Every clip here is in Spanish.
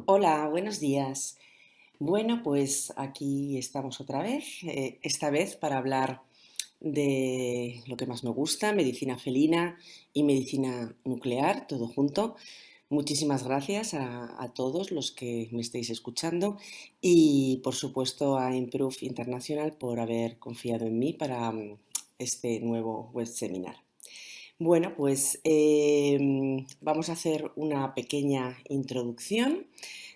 Hola, buenos días. Bueno, pues aquí estamos otra vez, esta vez para hablar de lo que más me gusta, medicina felina y medicina nuclear, todo junto. Muchísimas gracias a todos los que me estáis escuchando y por supuesto a Improve International por haber confiado en mí para este nuevo web seminar. Bueno, pues vamos a hacer una pequeña introducción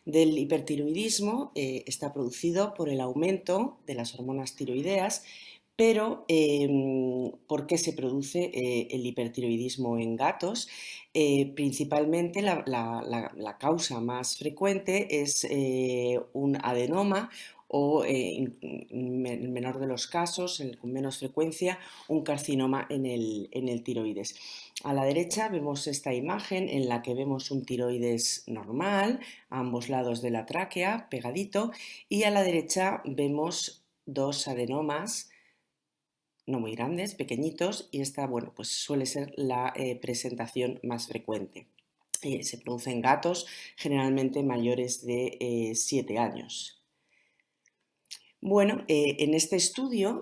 del hipertiroidismo. Está producido por el aumento de las hormonas tiroideas, pero ¿por qué se produce el hipertiroidismo en gatos? Principalmente la causa más frecuente es un adenoma o, en el menor de los casos, con menos frecuencia, un carcinoma en el tiroides. A la derecha vemos esta imagen en la que vemos un tiroides normal, a ambos lados de la tráquea, pegadito, y a la derecha vemos dos adenomas no muy grandes, pequeñitos, y esta, bueno, pues suele ser la presentación más frecuente. Se produce en gatos generalmente mayores de 7 años. Bueno, en este estudio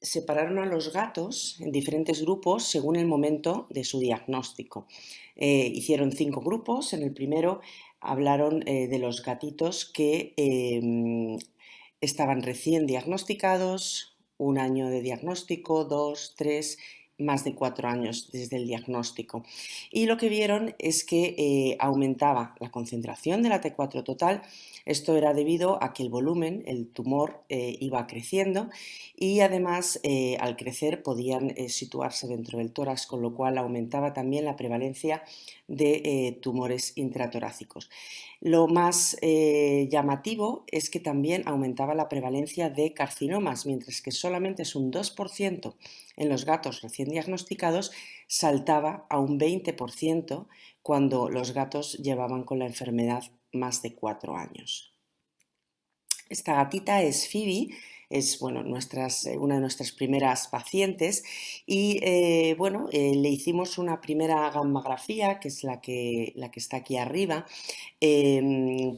separaron a los gatos en diferentes grupos según el momento de su diagnóstico. Hicieron 5 grupos. En el primero hablaron de los gatitos que estaban recién diagnosticados, un año de diagnóstico, 2, 3, más de 4 años desde el diagnóstico. Y lo que vieron es que aumentaba la concentración de la T4 total. Esto era debido a que el volumen, el tumor, iba creciendo y además al crecer podían situarse dentro del tórax, con lo cual aumentaba también la prevalencia de tumores intratorácicos. Lo más llamativo es que también aumentaba la prevalencia de carcinomas, mientras que solamente es un 2% en los gatos recién diagnosticados, saltaba a un 20% cuando los gatos llevaban con la enfermedad más de 4 años. Esta gatita es Phoebe, es bueno, una de nuestras primeras pacientes y le hicimos una primera gammagrafía, que es la que está aquí arriba,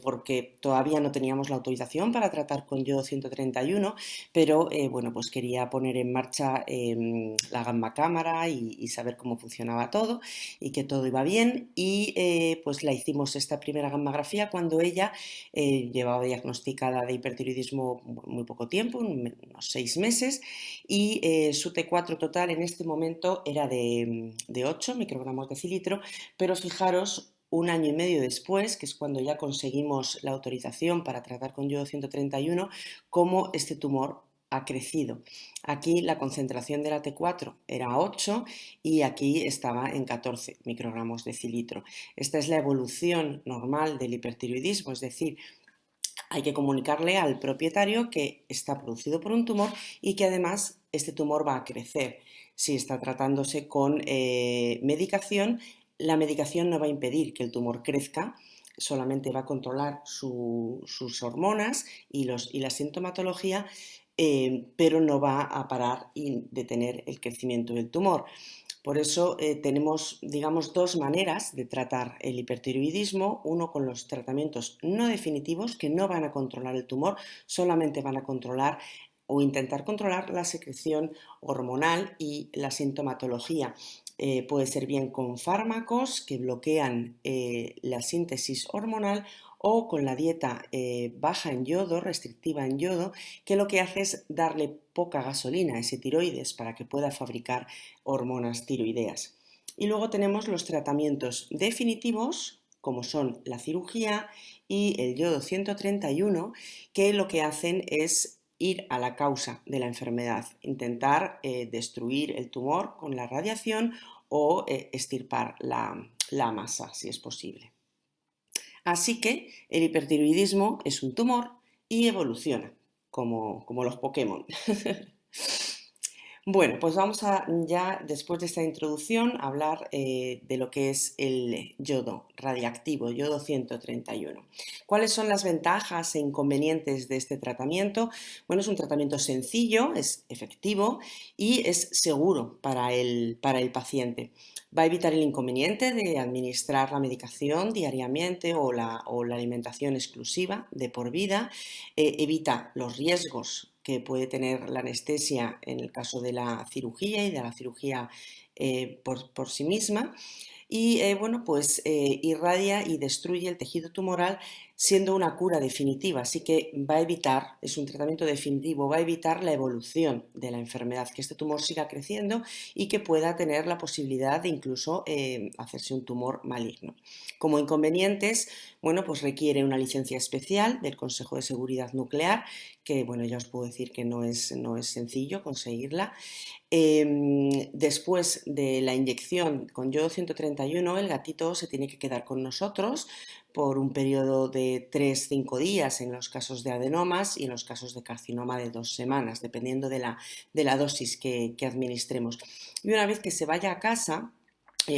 porque todavía no teníamos la autorización para tratar con yodo 131, pero pues quería poner en marcha la gamma cámara y saber cómo funcionaba todo y que todo iba bien y pues la hicimos esta primera gammografía cuando ella llevaba diagnosticada de hipertiroidismo muy poco tiempo, unos 6 meses, y su T4 total en este momento era de 8 microgramos decilitro, pero fijaros, un año y medio después, que es cuando ya conseguimos la autorización para tratar con yodo 131, cómo este tumor ha crecido. Aquí la concentración de la T4 era 8 y aquí estaba en 14 microgramos decilitro. Esta es la evolución normal del hipertiroidismo, es decir, hay que comunicarle al propietario que está producido por un tumor y que además este tumor va a crecer. Si está tratándose con medicación, la medicación no va a impedir que el tumor crezca, solamente va a controlar sus hormonas y la sintomatología, pero no va a parar y detener el crecimiento del tumor. Por eso tenemos, digamos, dos maneras de tratar el hipertiroidismo. Uno con los tratamientos no definitivos, que no van a controlar el tumor, solamente van a controlar o intentar controlar la secreción hormonal y la sintomatología. Puede ser bien con fármacos que bloquean la síntesis hormonal o con la dieta baja en yodo, restrictiva en yodo, que lo que hace es darle poca gasolina a ese tiroides para que pueda fabricar hormonas tiroideas. Y luego tenemos los tratamientos definitivos, como son la cirugía y el yodo 131, que lo que hacen es ir a la causa de la enfermedad, intentar destruir el tumor con la radiación o extirpar la masa, si es posible. Así que el hipertiroidismo es un tumor y evoluciona, como los Pokémon. Bueno, pues vamos a ya, después de esta introducción, hablar de lo que es el yodo radiactivo, yodo 131. ¿Cuáles son las ventajas e inconvenientes de este tratamiento? Bueno, es un tratamiento sencillo, es efectivo y es seguro para el paciente. Va a evitar el inconveniente de administrar la medicación diariamente o la alimentación exclusiva de por vida, evita los riesgos que puede tener la anestesia en el caso de la cirugía y de la cirugía por sí misma y bueno, pues irradia y destruye el tejido tumoral siendo una cura definitiva, así que va a evitar, es un tratamiento definitivo, va a evitar la evolución de la enfermedad, que este tumor siga creciendo y que pueda tener la posibilidad de incluso hacerse un tumor maligno. Como inconvenientes, bueno, pues requiere una licencia especial del Consejo de Seguridad Nuclear, que bueno, ya os puedo decir que no es sencillo conseguirla. Después de la inyección con yodo 131, el gatito se tiene que quedar con nosotros por un periodo de 3-5 días en los casos de adenomas y en los casos de carcinoma de 2 semanas, dependiendo de la dosis que administremos. Y una vez que se vaya a casa,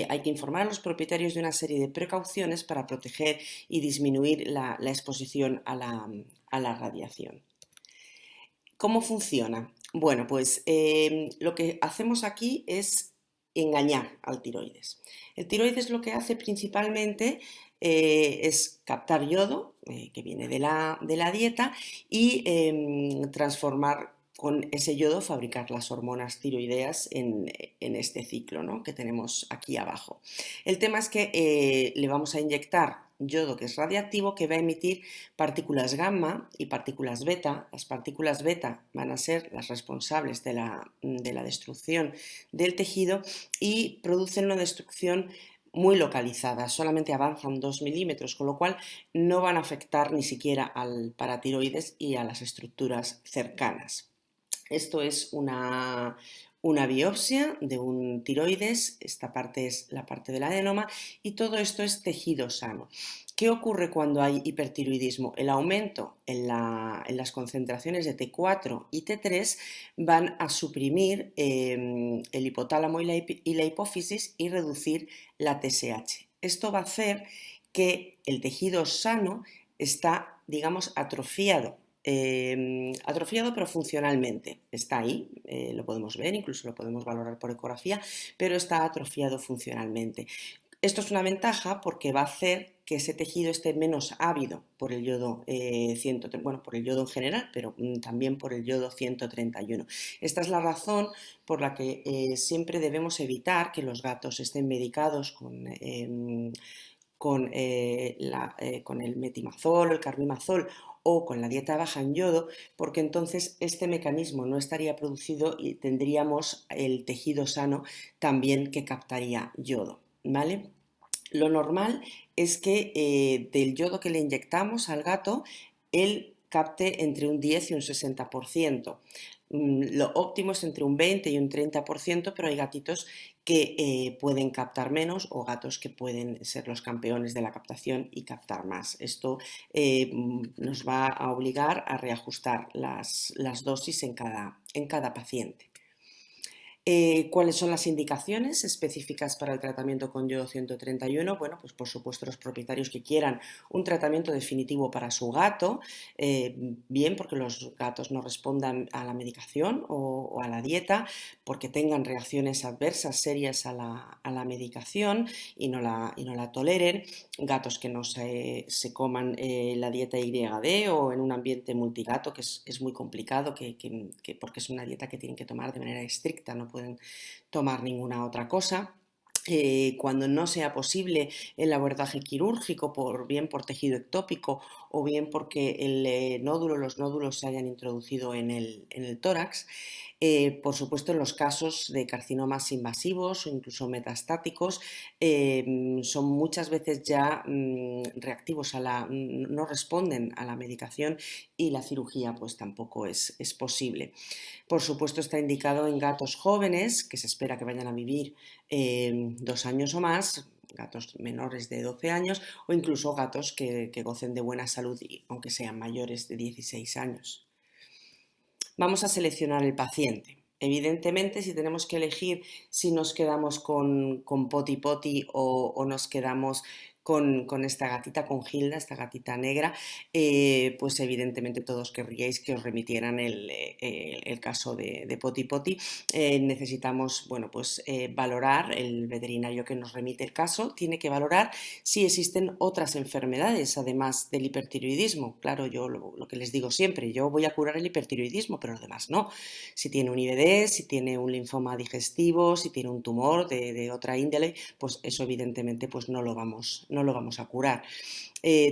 hay que informar a los propietarios de una serie de precauciones para proteger y disminuir la exposición a la radiación. ¿Cómo funciona? Bueno, pues lo que hacemos aquí es engañar al tiroides. El tiroides lo que hace principalmente es captar yodo, que viene de la dieta, y transformar con ese yodo, fabricar las hormonas tiroideas en este ciclo, ¿no?, que tenemos aquí abajo. El tema es que le vamos a inyectar yodo que es radiactivo, que va a emitir partículas gamma y partículas beta. Las partículas beta van a ser las responsables de la destrucción del tejido y producen una destrucción muy localizada, solamente avanzan 2 milímetros, con lo cual no van a afectar ni siquiera al paratiroides y a las estructuras cercanas. Esto es una biopsia de un tiroides, esta parte es la parte del adenoma y todo esto es tejido sano. ¿Qué ocurre cuando hay hipertiroidismo? El aumento en las concentraciones de T4 y T3 van a suprimir el hipotálamo y la hipófisis y reducir la TSH. Esto va a hacer que el tejido sano está, digamos, atrofiado. Atrofiado pero funcionalmente, está ahí, lo podemos ver, incluso lo podemos valorar por ecografía, pero está atrofiado funcionalmente. Esto es una ventaja porque va a hacer que ese tejido esté menos ávido por el yodo, bueno, por el yodo en general, pero también por el yodo 131. Esta es la razón por la que siempre debemos evitar que los gatos estén medicados con el metimazol, el carbimazol o con la dieta baja en yodo, porque entonces este mecanismo no estaría producido y tendríamos el tejido sano también que captaría yodo, ¿vale? Lo normal es que del yodo que le inyectamos al gato, él capte entre un 10 y un 60%. Lo óptimo es entre un 20 y un 30%, pero hay gatitos que pueden captar menos o gatos que pueden ser los campeones de la captación y captar más. Esto nos va a obligar a reajustar las dosis en cada paciente. ¿Cuáles son las indicaciones específicas para el tratamiento con yodo 131? Bueno, pues por supuesto los propietarios que quieran un tratamiento definitivo para su gato, bien porque los gatos no respondan a la medicación o a la dieta, porque tengan reacciones adversas serias a la medicación y no la toleren, gatos que no se coman la dieta YD o en un ambiente multigato, que es muy complicado, porque es una dieta que tienen que tomar de manera estricta, no pueden tomar ninguna otra cosa. Cuando no sea posible el abordaje quirúrgico, bien por tejido ectópico o bien porque los nódulos se hayan introducido en el tórax. Por supuesto, en los casos de carcinomas invasivos o incluso metastáticos, son muchas veces ya reactivos no responden a la medicación y la cirugía pues tampoco es posible. Por supuesto, está indicado en gatos jóvenes, que se espera que vayan a vivir 2 años o más, gatos menores de 12 años o incluso gatos que gocen de buena salud, aunque sean mayores de 16 años. Vamos a seleccionar el paciente. Evidentemente, si tenemos que elegir si nos quedamos con Poti Poti o nos quedamos con esta gatita, con Hilda, esta gatita negra, pues evidentemente todos querríais que os remitieran el caso de Poti Poti. Necesitamos, bueno, pues valorar, el veterinario que nos remite el caso tiene que valorar si existen otras enfermedades además del hipertiroidismo. Claro, yo lo que les digo siempre, yo voy a curar el hipertiroidismo, pero lo demás no. Si tiene un IBD, si tiene un linfoma digestivo, si tiene un tumor de otra índole, pues eso evidentemente pues no lo vamos a curar.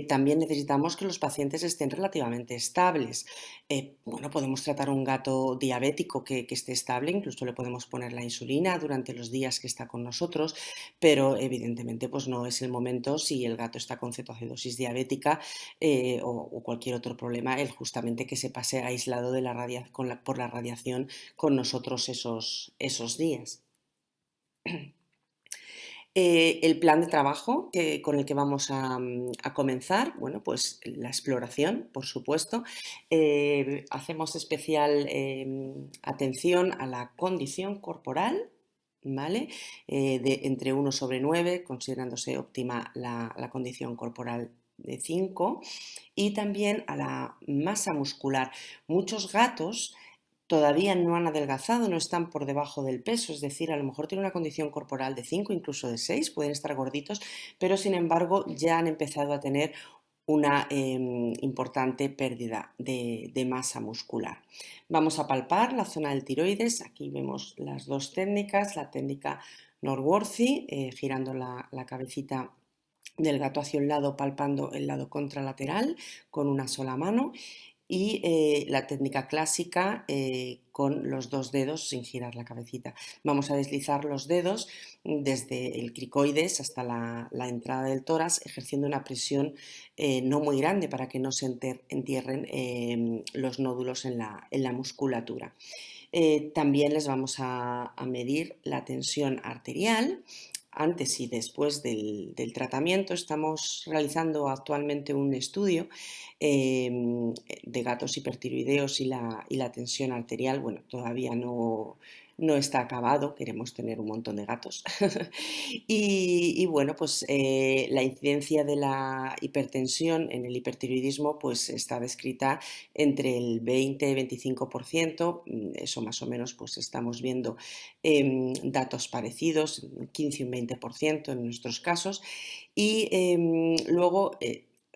También necesitamos que los pacientes estén relativamente estables. Bueno, podemos tratar un gato diabético que esté estable, incluso le podemos poner la insulina durante los días que está con nosotros, pero evidentemente pues no es el momento si el gato está con cetoacidosis diabética o cualquier otro problema, el justamente que se pase aislado de por la radiación con nosotros esos días. El plan de trabajo con el que vamos a comenzar, bueno, pues la exploración, por supuesto. Hacemos especial atención a la condición corporal, ¿vale? Entre 1/9, considerándose óptima la condición corporal de 5, y también a la masa muscular. Muchos gatos todavía no han adelgazado, no están por debajo del peso, es decir, a lo mejor tienen una condición corporal de 5, incluso de 6, pueden estar gorditos, pero sin embargo ya han empezado a tener una importante pérdida de masa muscular. Vamos a palpar la zona del tiroides, aquí vemos las dos técnicas, la técnica Norworthy, girando la cabecita del gato hacia un lado, palpando el lado contralateral con una sola mano, y la técnica clásica con los dos dedos sin girar la cabecita. Vamos a deslizar los dedos desde el cricoides hasta la entrada del tórax, ejerciendo una presión no muy grande para que no se entierren los nódulos en la musculatura. También les vamos a medir la tensión arterial. Antes y después del tratamiento estamos realizando actualmente un estudio de gatos hipertiroideos y la tensión arterial. Bueno, todavía no está acabado, queremos tener un montón de gatos. Y bueno, pues la incidencia de la hipertensión en el hipertiroidismo pues está descrita entre el 20 y 25%, eso más o menos pues estamos viendo datos parecidos, un 15 y un 20% en nuestros casos. Y luego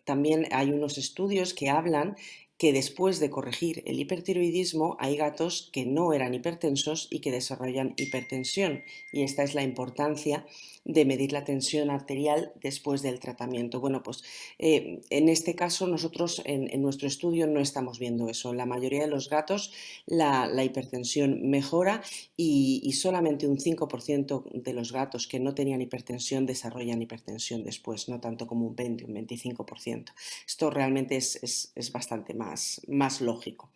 también hay unos estudios que hablan que después de corregir el hipertiroidismo hay gatos que no eran hipertensos y que desarrollan hipertensión, y esta es la importancia de medir la tensión arterial después del tratamiento. Bueno, pues en este caso nosotros en nuestro estudio no estamos viendo eso. En la mayoría de los gatos la hipertensión mejora y solamente un 5% de los gatos que no tenían hipertensión desarrollan hipertensión después, no tanto como un 20 o un 25%. Esto realmente es bastante más lógico.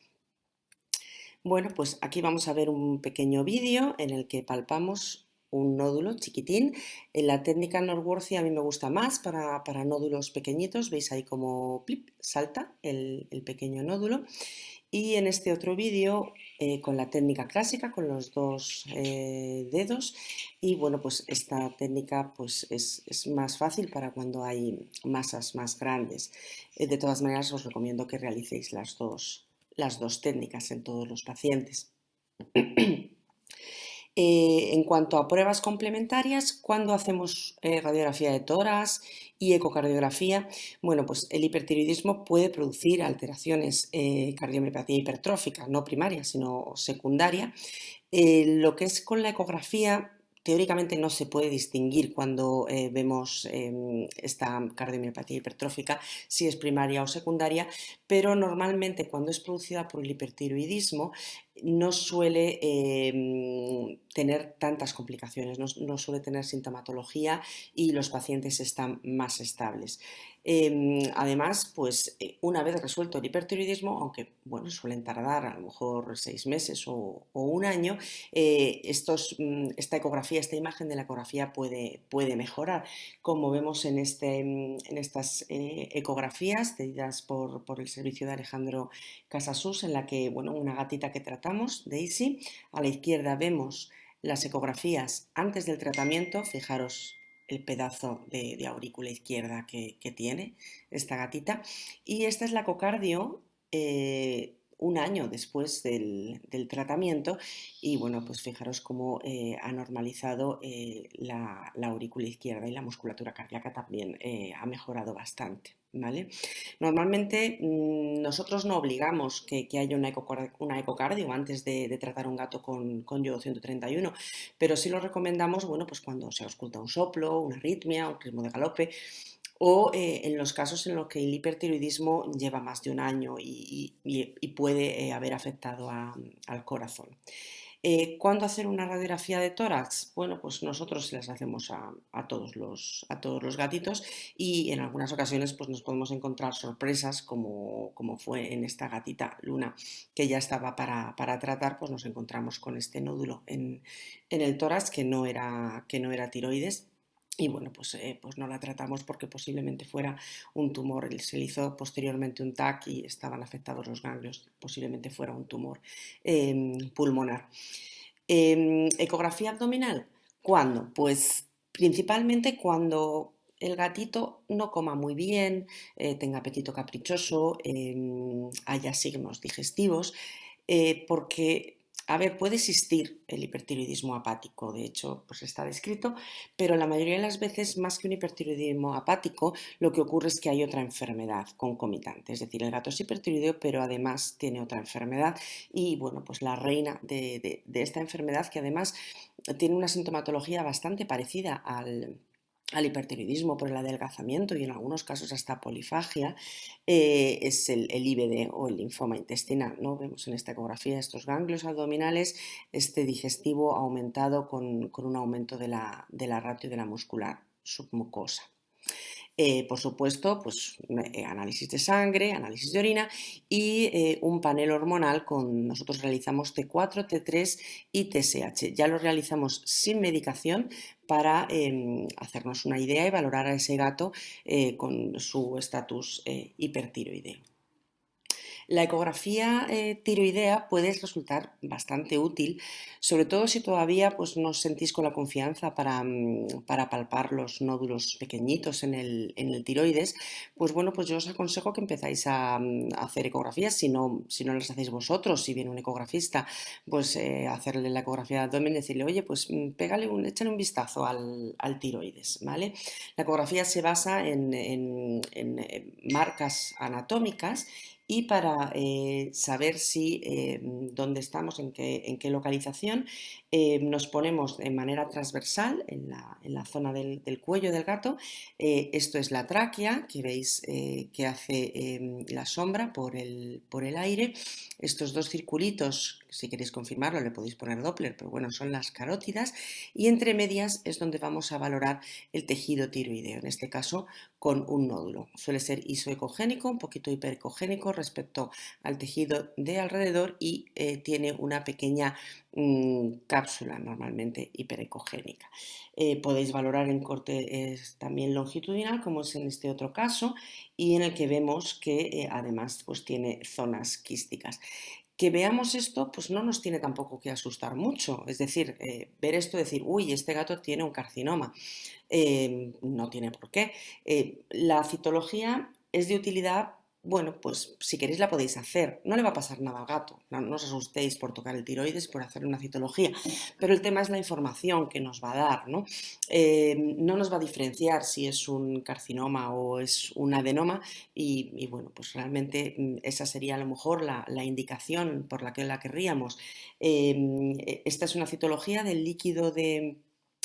Bueno, pues aquí vamos a ver un pequeño vídeo en el que palpamos un nódulo chiquitín. En la técnica Norworthy a mí me gusta más para nódulos pequeñitos. Veis ahí como plip, salta el pequeño nódulo. Y en este otro vídeo con la técnica clásica, con los dos dedos. Y bueno, pues esta técnica pues es más fácil para cuando hay masas más grandes. De todas maneras os recomiendo que realicéis las dos técnicas en todos los pacientes. En cuanto a pruebas complementarias, cuando hacemos radiografía de tórax y ecocardiografía, bueno, pues el hipertiroidismo puede producir alteraciones cardiomiopatía hipertrófica, no primaria, sino secundaria. Lo que es con la ecografía, teóricamente no se puede distinguir cuando vemos esta cardiomiopatía hipertrófica, si es primaria o secundaria, pero normalmente cuando es producida por el hipertiroidismo no suele tener tantas complicaciones, no suele tener sintomatología y los pacientes están más estables. Además, pues una vez resuelto el hipertiroidismo, aunque bueno, suelen tardar a lo mejor 6 meses o un año, esta ecografía, esta imagen de la ecografía puede mejorar. Como vemos en estas ecografías cedidas por el servicio de Alejandro Casasus, en la que, bueno, una gatita que tratamos tratamos, Daisy. A la izquierda vemos las ecografías antes del tratamiento. Fijaros el pedazo de aurícula izquierda que tiene esta gatita. Y esta es la ecocardio un año después del tratamiento y bueno, pues fijaros cómo ha normalizado la aurícula izquierda y la musculatura cardíaca también ha mejorado bastante. ¿Vale? Normalmente nosotros no obligamos que haya una ecocardio antes de tratar un gato con yodo 131, pero sí lo recomendamos, bueno, pues cuando se ausculta un soplo, una arritmia, un ritmo de galope, o en los casos en los que el hipertiroidismo lleva más de un año y puede haber afectado al corazón. ¿Cuándo hacer una radiografía de tórax? Bueno, pues nosotros se las hacemos a todos los gatitos y en algunas ocasiones pues nos podemos encontrar sorpresas como fue en esta gatita Luna que ya estaba para tratar, pues nos encontramos con este nódulo en el tórax que no era tiroides. Y bueno, pues no la tratamos porque posiblemente fuera un tumor. Se le hizo posteriormente un TAC y estaban afectados los ganglios. Posiblemente fuera un tumor pulmonar. Ecografía abdominal, ¿cuándo? Pues principalmente cuando el gatito no coma muy bien, tenga apetito caprichoso, haya signos digestivos, porque, a ver, puede existir el hipertiroidismo apático, de hecho, pues está descrito, pero la mayoría de las veces, más que un hipertiroidismo apático, lo que ocurre es que hay otra enfermedad concomitante, es decir, el gato es hipertiroideo, pero además tiene otra enfermedad y, bueno, pues la reina de esta enfermedad, que además tiene una sintomatología bastante parecida al hipertiroidismo por el adelgazamiento y en algunos casos hasta polifagia, es el IBD o el linfoma intestinal, ¿no? Vemos en esta ecografía estos ganglios abdominales, este digestivo aumentado con un aumento de la ratio de la muscular submucosa. Por supuesto, pues análisis de sangre, análisis de orina y un panel hormonal nosotros realizamos T4, T3 y TSH. Ya lo realizamos sin medicación para hacernos una idea y valorar a ese gato con su estatus hipertiroideo. La ecografía tiroidea puede resultar bastante útil, sobre todo si todavía pues, no os sentís con la confianza para palpar los nódulos pequeñitos en el tiroides. Pues bueno, pues yo os aconsejo que empezáis a hacer ecografías, si no las hacéis vosotros, si viene un ecografista, pues hacerle la ecografía de abdomen y decirle, oye, pues échale un vistazo al tiroides, ¿vale? La ecografía se basa en marcas anatómicas y para saber dónde estamos, en qué localización, nos ponemos de manera transversal en la zona del cuello del gato. Esto es la tráquea, que veis que hace la sombra por el aire. Estos dos circulitos, si queréis confirmarlo, le podéis poner Doppler, pero bueno, son las carótidas. Y entre medias es donde vamos a valorar el tejido tiroideo, en este caso con un nódulo. Suele ser isoecogénico, un poquito hiperecogénico respecto al tejido de alrededor y tiene una pequeña cápsula normalmente hiperecogénica. Podéis valorar en corte también longitudinal, como es en este otro caso, y en el que vemos que además pues, tiene zonas quísticas. Que veamos esto, pues no nos tiene tampoco que asustar mucho. Es decir, ver esto y decir, uy, este gato tiene un carcinoma. No tiene por qué. La citología es de utilidad, bueno, pues si queréis la podéis hacer. No le va a pasar nada al gato. No os asustéis por tocar el tiroides, por hacer una citología. Pero el tema es la información que nos va a dar, ¿no? No nos va a diferenciar si es un carcinoma o es un adenoma y bueno, pues realmente esa sería a lo mejor la indicación por la que la querríamos. Esta es una citología del líquido de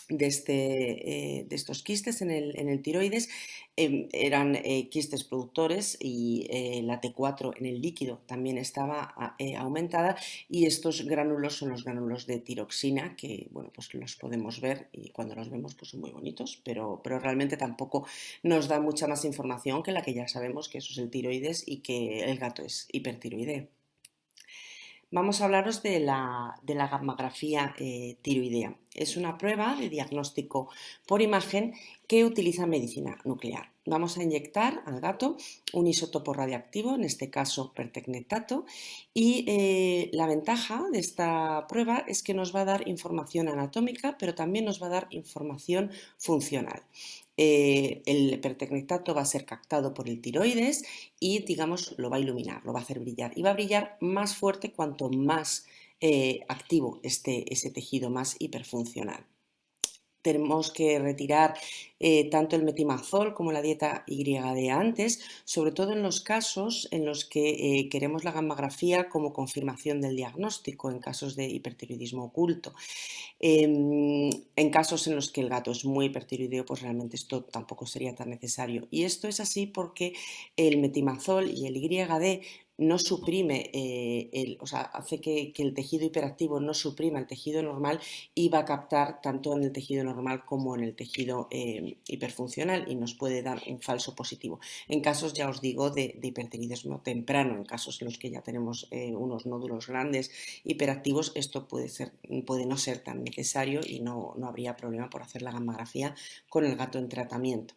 estos quistes en el tiroides. Eran quistes productores y la T4 en el líquido también estaba aumentada y estos gránulos son los gránulos de tiroxina que, bueno, pues los podemos ver y cuando los vemos pues son muy bonitos, pero realmente tampoco nos da mucha más información que la que ya sabemos que eso es el tiroides y que el gato es hipertiroideo. vamos a hablaros de la gammagrafía tiroidea. Es una prueba de diagnóstico por imagen que utiliza medicina nuclear. Vamos a inyectar al gato un isótopo radiactivo, en este caso pertecnetato, y la ventaja de esta prueba es que nos va a dar información anatómica, pero también nos va a dar información funcional. El pertecnetato va a ser captado por el tiroides y, digamos, lo va a iluminar, lo va a hacer brillar. Y va a brillar más fuerte cuanto más activo esté ese tejido, más hiperfuncional. Tenemos que retirar tanto el metimazol como la dieta YD antes, sobre todo en los casos en los que queremos la gammagrafía como confirmación del diagnóstico, en casos de hipertiroidismo oculto. En casos en los que el gato es muy hipertiroideo, pues realmente esto tampoco sería tan necesario. Y esto es así porque el metimazol y el YD no suprime, o sea, hace que el tejido hiperactivo no suprima el tejido normal y va a captar tanto en el tejido normal como en el tejido hiperfuncional y nos puede dar un falso positivo. En casos, ya os digo, de hipertiroidismo temprano, en casos en los que ya tenemos unos nódulos grandes hiperactivos, esto puede no ser tan necesario y no habría problema por hacer la gammagrafía con el gato en tratamiento.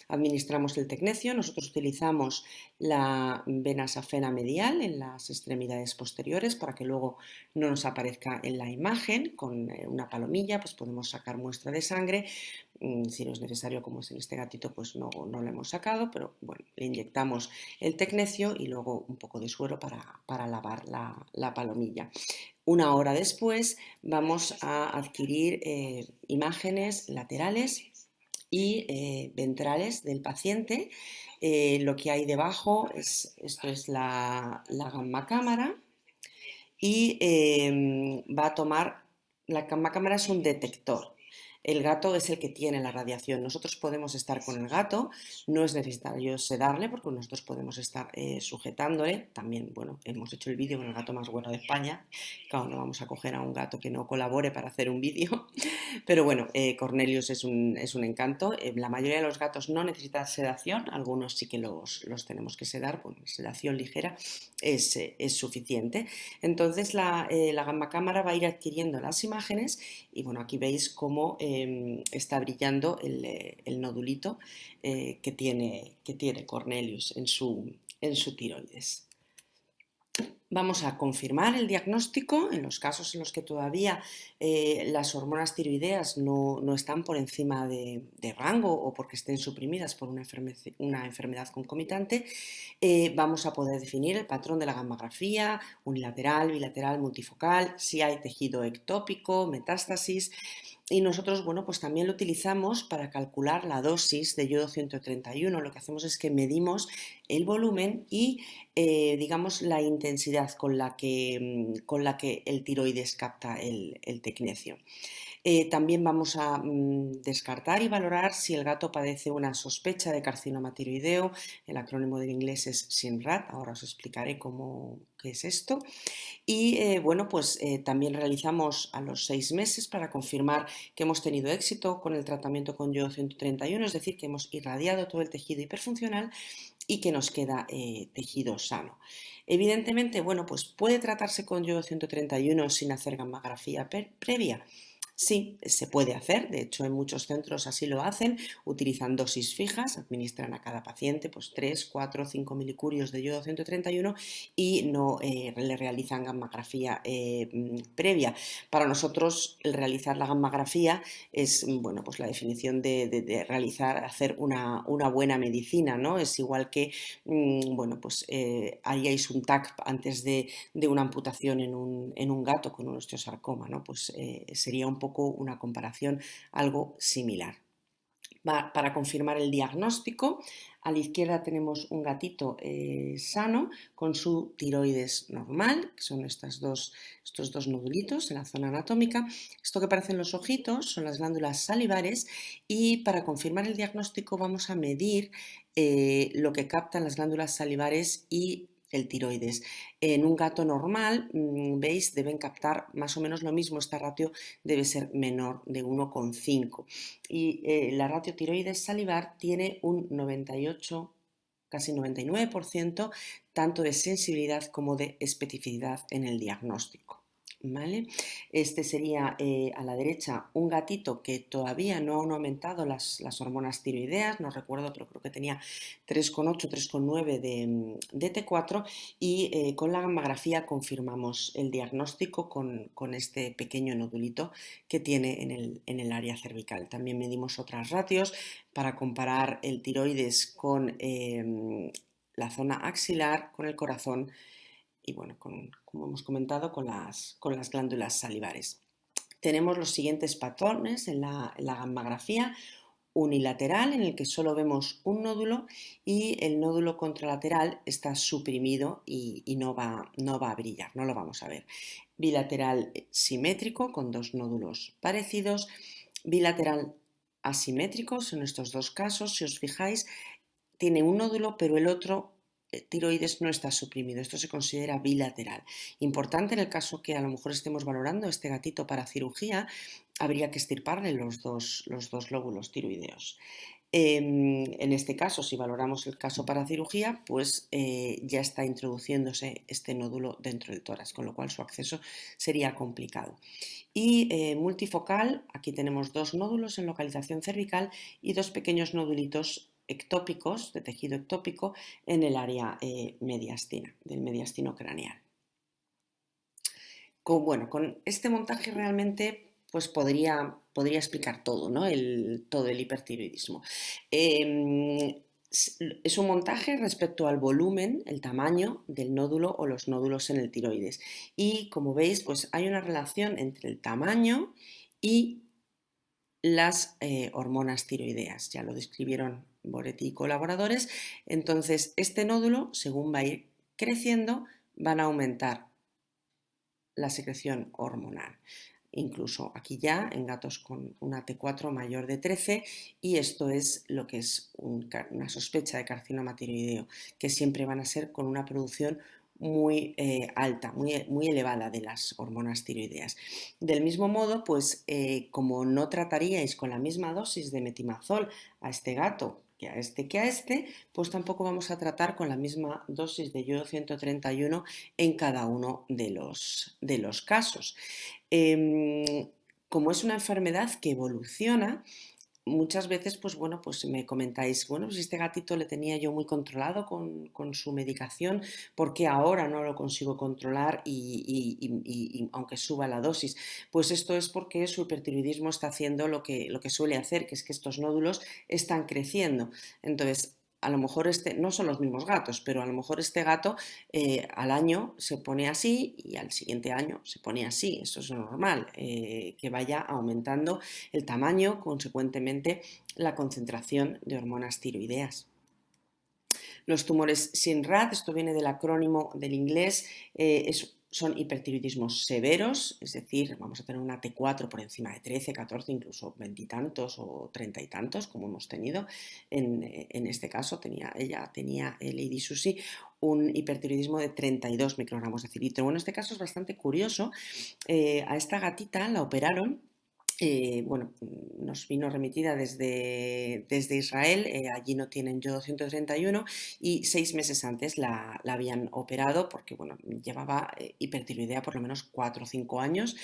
Administramos el tecnecio, nosotros utilizamos la vena safena medial en las extremidades posteriores para que luego no nos aparezca en la imagen. Con una palomilla pues podemos sacar muestra de sangre. Si no es necesario, como es en este gatito, pues no lo hemos sacado, pero bueno, le inyectamos el tecnecio y luego un poco de suero para lavar la palomilla. Una hora después vamos a adquirir imágenes laterales y ventrales del paciente. Lo que hay debajo esto es la gamma cámara y va a tomar, la gamma cámara es un detector. El gato es el que tiene la radiación. Nosotros podemos estar con el gato, no es necesario sedarle porque nosotros podemos estar sujetándole. También, bueno, hemos hecho el vídeo con el gato más bueno de España. Claro, no vamos a coger a un gato que no colabore para hacer un vídeo. Pero bueno, Cornelius es un encanto. La mayoría de los gatos no necesitan sedación, algunos sí que los tenemos que sedar, pues sedación ligera es suficiente. Entonces la gamma cámara va a ir adquiriendo las imágenes y bueno, aquí veis cómo está brillando el nodulito que tiene Cornelius en su tiroides. Vamos a confirmar el diagnóstico en los casos en los que todavía las hormonas tiroideas no están por encima de rango o porque estén suprimidas por una enfermedad concomitante. Vamos a poder definir el patrón de la gammagrafía, unilateral, bilateral, multifocal, si hay tejido ectópico, metástasis. Y nosotros, bueno, pues también lo utilizamos para calcular la dosis de yodo 131. Lo que hacemos es que medimos el volumen y, digamos, la intensidad con la que el tiroides capta el tecnecio. También vamos a descartar y valorar si el gato padece una sospecha de carcinoma tiroideo. El acrónimo del inglés es SINRAT, ahora os explicaré qué es esto. Y bueno, pues también realizamos a los 6 meses para confirmar que hemos tenido éxito con el tratamiento con yodo 131, es decir, que hemos irradiado todo el tejido hiperfuncional y que nos queda tejido sano. Evidentemente, bueno, pues puede tratarse con yodo 131 sin hacer gammografía previa. Sí, se puede hacer, de hecho en muchos centros así lo hacen, utilizan dosis fijas, administran a cada paciente pues 3, 4, 5 milicurios de yodo 131 y no le realizan gammografía previa. Para nosotros el realizar la gammografía es bueno, pues la definición de hacer una buena medicina, ¿no? Es igual que bueno, pues haríais un TAC antes de una amputación en un gato con un osteosarcoma, ¿no? Pues sería un poco una comparación algo similar. Para confirmar el diagnóstico, a la izquierda tenemos un gatito sano con su tiroides normal, que son estos dos nodulitos en la zona anatómica. Esto que parecen los ojitos son las glándulas salivares y para confirmar el diagnóstico vamos a medir lo que captan las glándulas salivares y el tiroides. En un gato normal, veis, deben captar más o menos lo mismo. Esta ratio debe ser menor de 1,5 y la ratio tiroides salivar tiene un 98 casi 99%, tanto de sensibilidad como de especificidad en el diagnóstico. ¿Vale? Este sería a la derecha un gatito que todavía no han aumentado las hormonas tiroideas, no recuerdo, pero creo que tenía 3,8, 3,9 de T4 y con la gammagrafía confirmamos el diagnóstico con este pequeño nodulito que tiene en el área cervical. También medimos otras ratios para comparar el tiroides con la zona axilar, con el corazón y bueno, como hemos comentado, con las glándulas salivares. Tenemos los siguientes patrones en la gammografía: unilateral, en el que solo vemos un nódulo, y el nódulo contralateral está suprimido y no va a brillar, no lo vamos a ver. Bilateral simétrico, con dos nódulos parecidos. Bilateral asimétricos, en estos dos casos, si os fijáis, tiene un nódulo, pero el otro tiroides no está suprimido. Esto se considera bilateral. Importante en el caso que a lo mejor estemos valorando este gatito para cirugía, habría que extirparle los dos lóbulos tiroideos. En este caso, si valoramos el caso para cirugía, pues ya está introduciéndose este nódulo dentro del tórax, con lo cual su acceso sería complicado. Y multifocal, aquí tenemos dos nódulos en localización cervical y dos pequeños nodulitos ectópicos, de tejido ectópico, en el área mediastina, del mediastino craneal. Con este montaje realmente pues podría explicar todo, ¿no? Todo el hipertiroidismo. Es un montaje respecto al volumen, el tamaño del nódulo o los nódulos en el tiroides. Y como veis, pues hay una relación entre el tamaño y las hormonas tiroideas. Ya lo describieron Boretti y colaboradores. Entonces, este nódulo, según va a ir creciendo, van a aumentar la secreción hormonal. Incluso aquí ya en gatos con una T4 mayor de 13, y esto es lo que es una sospecha de carcinoma tiroideo, que siempre van a ser con una producción muy alta, muy elevada de las hormonas tiroideas. Del mismo modo, pues como no trataríais con la misma dosis de metimazol a este gato que a este, pues tampoco vamos a tratar con la misma dosis de yodo 131 en cada uno de los casos. Como es una enfermedad que evoluciona, muchas veces pues me comentáis, bueno, pues este gatito le tenía yo muy controlado con su medicación, ¿por qué ahora no lo consigo controlar y aunque suba la dosis? Pues esto es porque su hipertiroidismo está haciendo lo que suele hacer, que es que estos nódulos están creciendo. Entonces, a lo mejor no son los mismos gatos, pero a lo mejor este gato al año se pone así y al siguiente año se pone así. Eso es normal, que vaya aumentando el tamaño, consecuentemente la concentración de hormonas tiroideas. Los tumores SINRAT, esto viene del acrónimo del inglés, son hipertiroidismos severos, es decir, vamos a tener una T4 por encima de 13, 14, incluso 20 y tantos o 30 y tantos, como hemos tenido. En este caso, ella tenía, Lady Susie, un hipertiroidismo de 32 microgramos de cilitro. Bueno, este caso es bastante curioso. A esta gatita la operaron. Nos vino remitida desde Israel, allí no tienen yodo 131, y 6 meses antes la habían operado porque llevaba hipertiroidea por lo menos 4 o 5 años,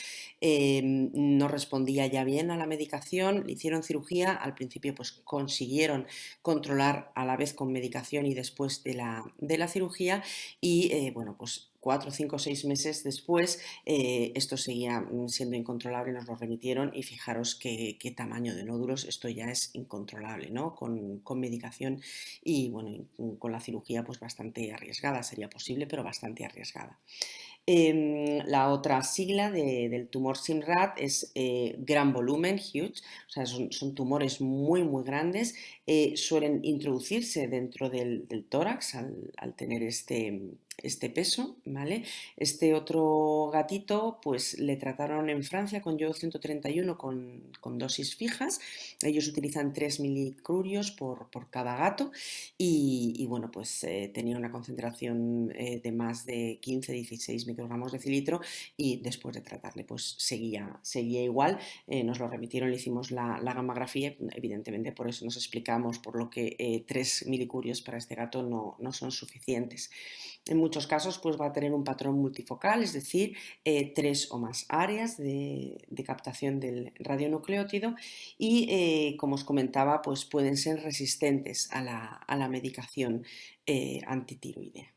no respondía ya bien a la medicación, le hicieron cirugía, al principio pues consiguieron controlar a la vez con medicación y después de la cirugía, y pues 4, 5, 6 meses después esto seguía siendo incontrolable, nos lo remitieron y fijaros qué tamaño de nódulos, esto ya es incontrolable, ¿no? Con medicación y con la cirugía pues bastante arriesgada, sería posible pero bastante arriesgada. La otra sigla del tumor SINRAT es gran volumen, huge, o sea, son tumores muy grandes, suelen introducirse dentro del tórax al tener este este peso, ¿vale? Este otro gatito, pues le trataron en Francia con yodo 131 con dosis fijas. Ellos utilizan 3 milicurios por cada gato y bueno, pues tenía una concentración de más de 15-16 microgramos de cilitro y después de tratarle pues seguía igual. Nos lo remitieron, le hicimos la gammagrafía, evidentemente por eso nos explicamos por lo que 3 milicurios para este gato no son suficientes. En muchos casos pues va a tener un patrón multifocal, es decir, 3 o más áreas de captación del radionucleótido y como os comentaba pues pueden ser resistentes a la medicación antitiroidea.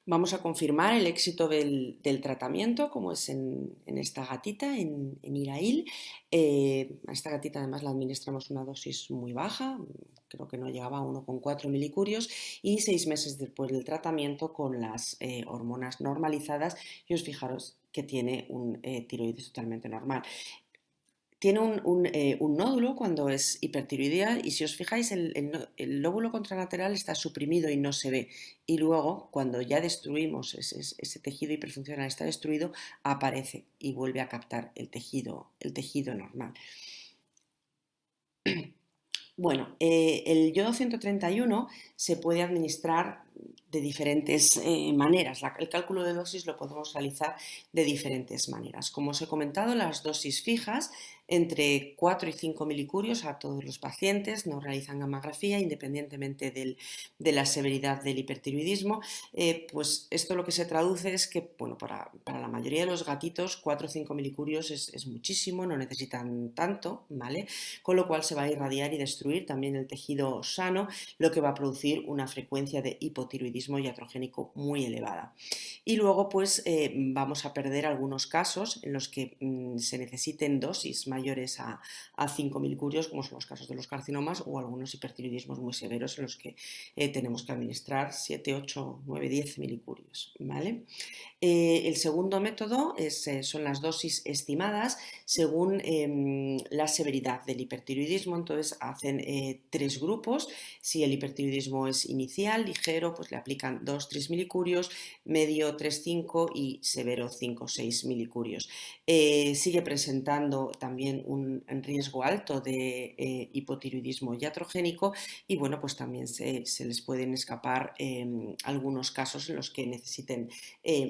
Vamos a confirmar el éxito del tratamiento, como es en esta gatita, en Irail. A esta gatita además la administramos una dosis muy baja, creo que no llegaba a 1,4 milicurios, y 6 meses después del tratamiento con las hormonas normalizadas, y os fijaros que tiene un tiroides totalmente normal. Tiene un nódulo cuando es hipertiroidea y si os fijáis el lóbulo contralateral está suprimido y no se ve y luego cuando ya destruimos ese tejido hiperfuncional está destruido aparece y vuelve a captar el tejido normal. Bueno, el yodo 131 se puede administrar de diferentes maneras. El cálculo de dosis lo podemos realizar de diferentes maneras. Como os he comentado, las dosis fijas entre 4 y 5 milicurios a todos los pacientes, no realizan gammagrafía independientemente de la severidad del hipertiroidismo. Pues esto lo que se traduce es que bueno, para la mayoría de los gatitos 4 o 5 milicurios es muchísimo, no necesitan tanto, ¿vale? Con lo cual se va a irradiar y destruir también el tejido sano, lo que va a producir una frecuencia de hipotiroidismo iatrogénico muy elevada. Y luego pues vamos a perder algunos casos en los que se necesiten dosis mayores a 5 milicurios, como son los casos de los carcinomas o algunos hipertiroidismos muy severos en los que tenemos que administrar 7, 8, 9, 10 milicurios, ¿vale? El segundo método son las dosis estimadas según la severidad del hipertiroidismo. Entonces hacen 3 grupos. Si el hipertiroidismo es inicial, ligero, pues le aplican 2-3 milicurios, medio 3-5 y severo 5-6 milicurios. Sigue presentando también un riesgo alto de hipotiroidismo iatrogénico y bueno, pues también se les pueden escapar algunos casos en los que necesiten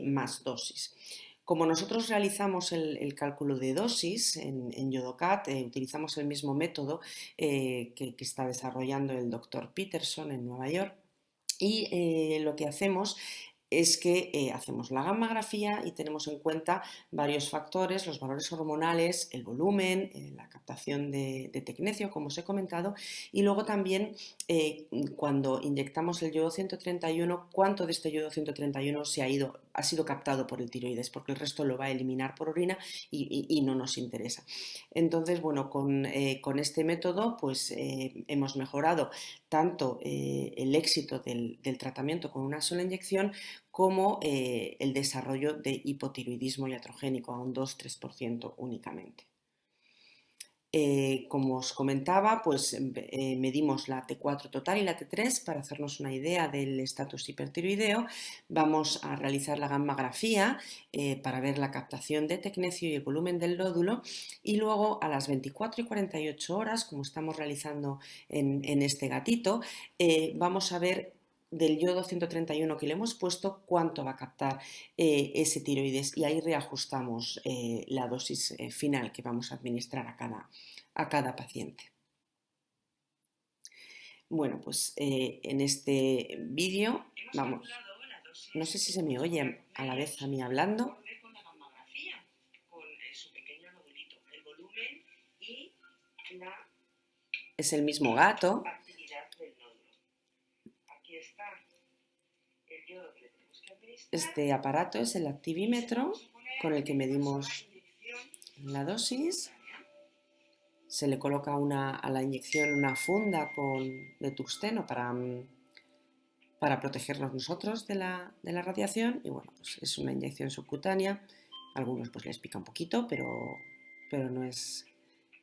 más dosis. Como nosotros realizamos el cálculo de dosis en Yodocat, utilizamos el mismo método que está desarrollando el doctor Peterson en Nueva York y lo que hacemos es que hacemos la gammagrafía y tenemos en cuenta varios factores, los valores hormonales, el volumen, la captación de tecnecio, como os he comentado, y luego también cuando inyectamos el yodo 131, cuánto de este yodo 131 ha sido captado por el tiroides, porque el resto lo va a eliminar por orina y no nos interesa. Entonces, bueno, con este método pues hemos mejorado tanto el éxito del tratamiento con una sola inyección como el desarrollo de hipotiroidismo iatrogénico a un 2-3% únicamente. Como os comentaba, pues medimos la T4 total y la T3 para hacernos una idea del estatus hipertiroideo. Vamos a realizar la gammagrafía para ver la captación de tecnecio y el volumen del nódulo y luego a las 24 y 48 horas, como estamos realizando en este gatito, vamos a ver del yodo 131 que le hemos puesto cuánto va a captar ese tiroides y ahí reajustamos la dosis final que vamos a administrar a cada paciente. Bueno, pues en este vídeo vamos, no sé si se me oye a la vez a mí hablando. Es el mismo gato. Este aparato es el activímetro con el que medimos la dosis. Se le coloca a la inyección una funda de tungsteno para protegernos nosotros de la radiación y bueno, pues es una inyección subcutánea. A algunos pues les pica un poquito, pero no es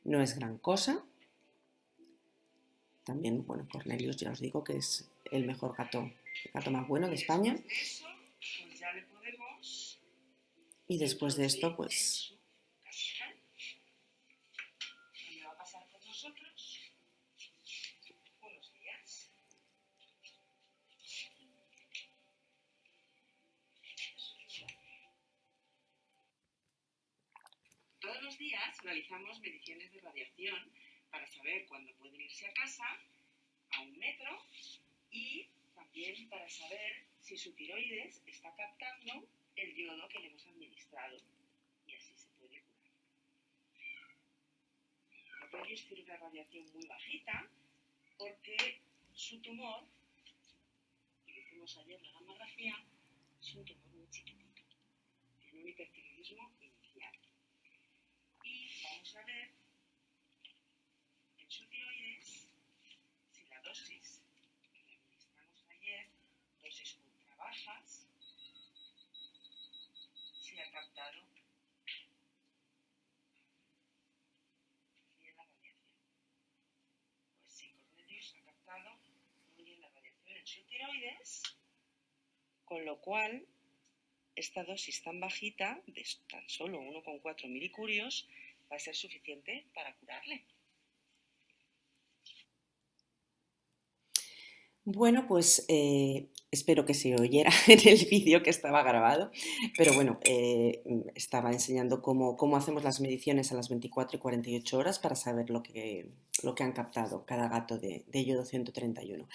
gran cosa. También, bueno, Cornelius ya os digo que es el mejor gato el gato más bueno de España. Después de eso, pues ya le podemos Y después de esto, introducir en pues su casita, donde va a pasar con nosotros unos días. Todos los días realizamos mediciones de radiación para saber cuándo pueden irse a casa, a 1 metro, y también para saber si su tiroides está captando el yodo que le hemos administrado, y así se puede curar. Notorious tiene una radiación muy bajita porque su tumor, que le hicimos ayer la gamografía, es un tumor muy chiquitito, tiene un hipertiroidismo inicial. Y vamos a ver en su tiroides si la dosis que le administramos ayer, dosis ultra bajas, se ha captado bien la radiación. Pues sí, Cornelius ha captado muy bien la radiación en su tiroides, con lo cual esta dosis tan bajita, de tan solo 1,4 milicurios, va a ser suficiente para curarle. bueno, pues espero que se oyera en el vídeo que estaba grabado, pero bueno, estaba enseñando cómo hacemos las mediciones a las 24 y 48 horas para saber lo que han captado cada gato de yodo 131.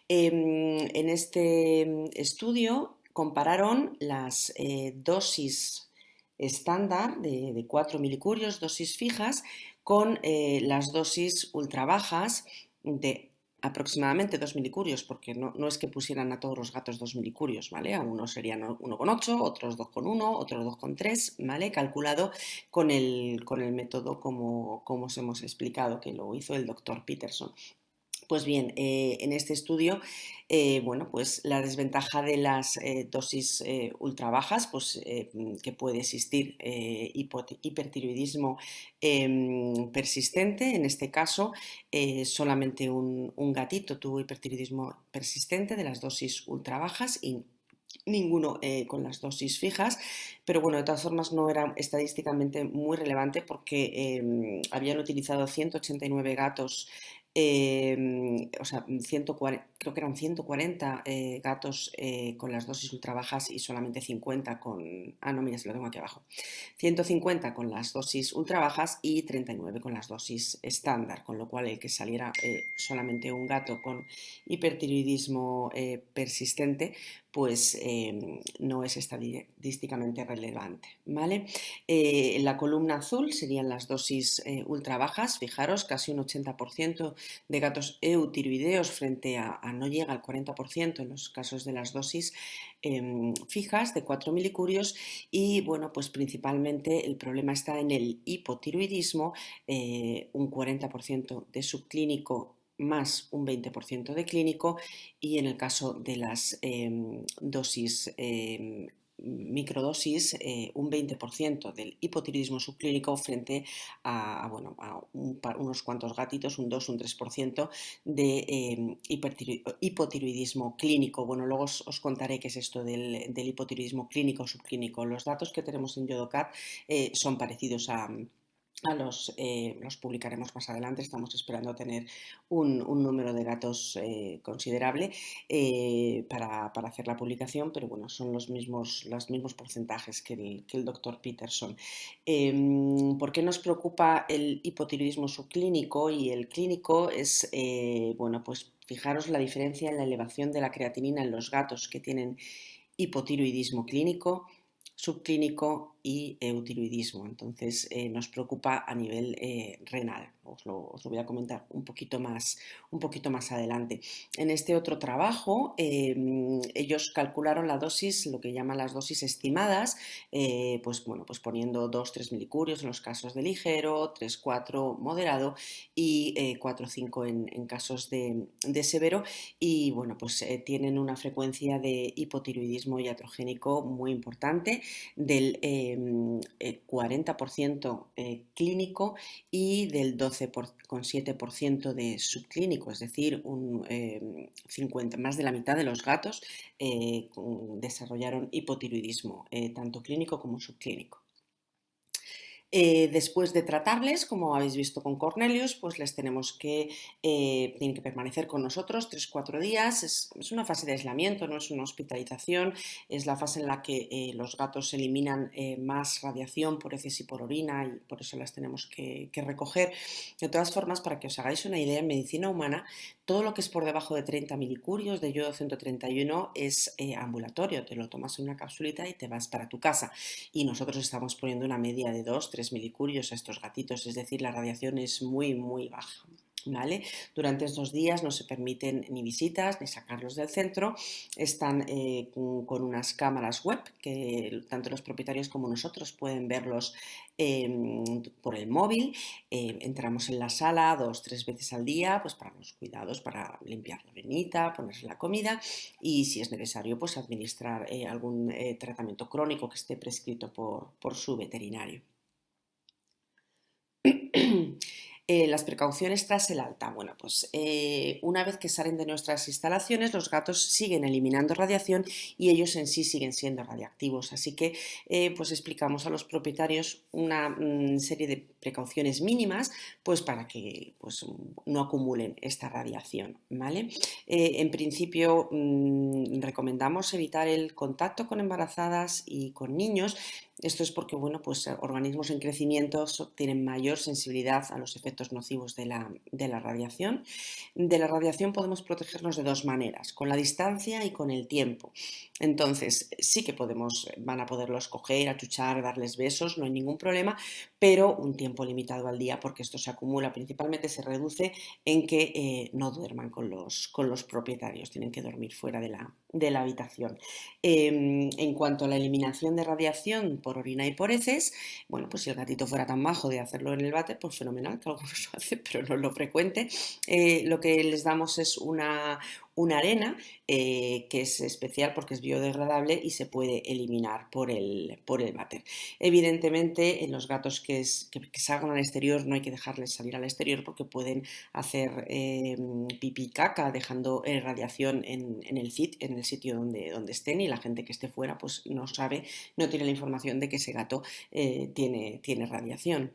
En este estudio compararon las dosis estándar de 4 milicurios, dosis fijas, con las dosis ultra bajas de aproximadamente 2 milicurios, porque no es que pusieran a todos los gatos 2 milicurios, ¿vale? A unos serían 1,8, otros 2,1, otros 2,3, ¿vale? Calculado con el método como os hemos explicado, que lo hizo el doctor Peterson. Pues bien, en este estudio, bueno, pues la desventaja de las dosis ultra bajas, pues que puede existir hipertiroidismo persistente. En este caso, solamente un gatito tuvo hipertiroidismo persistente de las dosis ultra bajas y ninguno con las dosis fijas, pero bueno, de todas formas no era estadísticamente muy relevante porque habían utilizado 189 gatos, o sea, 140, creo que eran 140 gatos con las dosis ultra bajas y solamente 50 con, no, mira, se lo tengo aquí abajo, 150 con las dosis ultra bajas y 39 con las dosis estándar, con lo cual el que saliera solamente un gato con hipertiroidismo persistente, pues no es estadísticamente relevante, ¿vale? En la columna azul serían las dosis ultra bajas, fijaros, casi un 80% de gatos eutiroideos frente a no llega al 40% en los casos de las dosis fijas de 4 milicurios, y bueno, pues principalmente el problema está en el hipotiroidismo, un 40% de subclínico más un 20% de clínico, y en el caso de las dosis microdosis, un 20% del hipotiroidismo subclínico frente bueno, a unos cuantos gatitos, un 2, un 3% de hipotiroidismo clínico. Bueno, luego os contaré qué es esto del hipotiroidismo clínico o subclínico. Los datos que tenemos en YodoCat son parecidos los publicaremos más adelante. Estamos esperando tener un número de gatos considerable para hacer la publicación, pero bueno, son los mismos porcentajes que el doctor Peterson. ¿Por qué nos preocupa el hipotiroidismo subclínico y el clínico? Es, bueno, pues fijaros la diferencia en la elevación de la creatinina en los gatos que tienen hipotiroidismo clínico, subclínico y eutiroidismo. Entonces nos preocupa a nivel renal. Os lo voy a comentar un poquito más adelante. En este otro trabajo ellos calcularon la dosis, lo que llaman las dosis estimadas, pues bueno, pues poniendo 2-3 milicurios en los casos de ligero, 3-4 moderado y 4-5 en casos de severo, y bueno, pues tienen una frecuencia de hipotiroidismo iatrogénico muy importante del 40% clínico y del 12,7% de subclínico, es decir, más de la mitad de los gatos desarrollaron hipotiroidismo, tanto clínico como subclínico. Después de tratarles, como habéis visto con Cornelius, pues les tienen que permanecer con nosotros 3-4 días. Es una fase de aislamiento, no es una hospitalización, es la fase en la que los gatos eliminan más radiación por heces y por orina y por eso las tenemos que recoger. De todas formas, para que os hagáis una idea, en medicina humana, todo lo que es por debajo de 30 milicurios de yodo 131 es ambulatorio, te lo tomas en una capsulita y te vas para tu casa. Y nosotros estamos poniendo una media de 2-3 milicurios a estos gatitos, es decir, la radiación es muy, muy baja. ¿Vale? Durante estos días no se permiten ni visitas ni sacarlos del centro. Están con unas cámaras web que tanto los propietarios como nosotros pueden verlos por el móvil. Entramos en la sala 2-3 veces al día pues para los cuidados, para limpiar la arenita, ponerse la comida y si es necesario pues administrar algún tratamiento crónico que esté prescrito por su veterinario. Las precauciones tras el alta. Bueno, pues una vez que salen de nuestras instalaciones, los gatos siguen eliminando radiación y ellos en sí siguen siendo radiactivos. Así que pues explicamos a los propietarios una serie de precauciones mínimas pues para que pues, no acumulen esta radiación, ¿vale? En principio recomendamos evitar el contacto con embarazadas y con niños. Esto es porque, bueno, pues organismos en crecimiento tienen mayor sensibilidad a los efectos nocivos de la radiación. De la radiación podemos protegernos de dos maneras, con la distancia y con el tiempo. Entonces, sí que van a poderlos coger, achuchar, darles besos, no hay ningún problema, pero un tiempo limitado al día porque esto se acumula, principalmente se reduce en que no duerman con los propietarios, tienen que dormir fuera de la habitación. En cuanto a la eliminación de radiación por orina y por heces, bueno, pues si el gatito fuera tan majo de hacerlo en el váter, pues fenomenal, que algunos lo hacen, pero no es lo frecuente. Lo que les damos es una arena que es especial porque es biodegradable y se puede eliminar por el váter. Evidentemente, en los gatos que salgan al exterior no hay que dejarles salir al exterior porque pueden hacer pipí y caca dejando radiación en el sitio donde estén y la gente que esté fuera pues no tiene la información de que ese gato tiene radiación.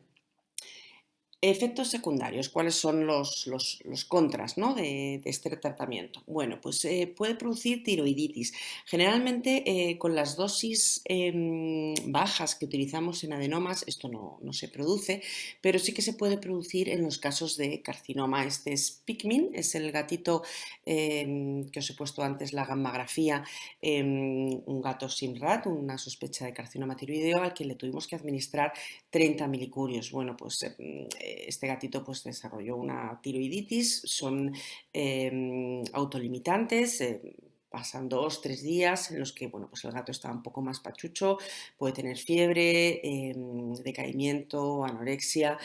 Efectos secundarios, ¿cuáles son los contras, ¿no? de este tratamiento? Bueno, pues puede producir tiroiditis. Generalmente con las dosis bajas que utilizamos en adenomas esto no se produce, pero sí que se puede producir en los casos de carcinoma. Este es Pikmin, es el gatito que os he puesto antes la gammagrafía, un gato Simrat, una sospecha de carcinoma tiroideo al que le tuvimos que administrar 30 milicurios. Bueno, pues este gatito pues desarrolló una tiroiditis, son autolimitantes, pasan 2-3 días en los que bueno, pues el gato está un poco más pachucho, puede tener fiebre, decaimiento, anorexia,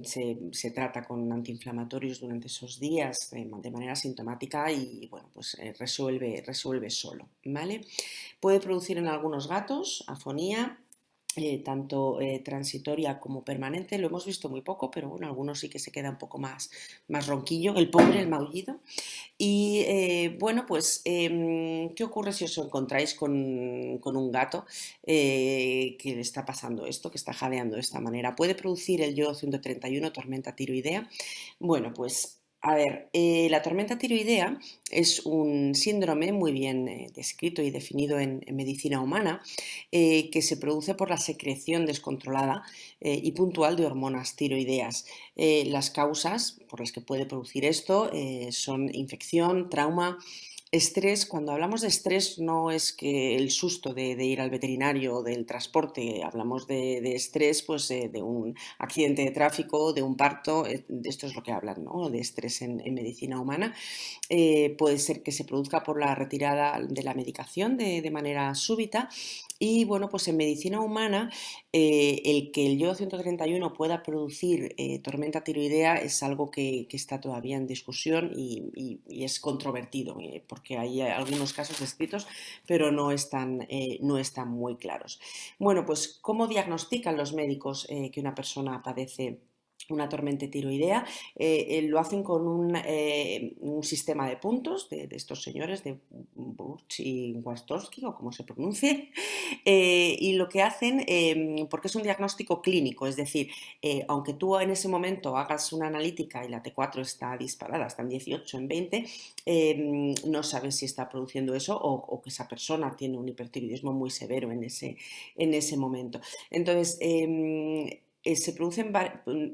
se trata con antiinflamatorios durante esos días de manera sintomática y bueno, pues resuelve solo, ¿vale? Puede producir en algunos gatos afonía, tanto transitoria como permanente. Lo hemos visto muy poco, pero bueno, algunos sí que se queda un poco más ronquillo, el pobre, el maullido. Y bueno, pues, ¿qué ocurre si os encontráis con un gato que le está pasando esto, que está jadeando de esta manera? ¿Puede producir el yodo 131 tormenta tiroidea? Bueno, pues a ver, la tormenta tiroidea es un síndrome muy bien descrito y definido en medicina humana que se produce por la secreción descontrolada y puntual de hormonas tiroideas. Las causas por las que puede producir esto son infección, trauma, estrés. Cuando hablamos de estrés no es que el susto de ir al veterinario o del transporte, hablamos de estrés pues de un accidente de tráfico, de un parto, esto es lo que hablan, ¿no? De estrés en medicina humana. Puede ser que se produzca por la retirada de la medicación de manera súbita y bueno, pues en medicina humana el que el yodo 131 pueda producir tormenta tiroidea es algo que está todavía en discusión y es controvertido porque hay algunos casos descritos, pero no están muy claros. Bueno, pues ¿cómo diagnostican los médicos que una persona padece una tormenta tiroidea? Lo hacen con un sistema de puntos de estos señores, de Buch y Wastowski, o como se pronuncie, y lo que hacen, porque es un diagnóstico clínico, es decir, aunque tú en ese momento hagas una analítica y la T4 está disparada, está en 18, en 20, no sabes si está produciendo eso o que esa persona tiene un hipertiroidismo muy severo en ese momento. Entonces, se producen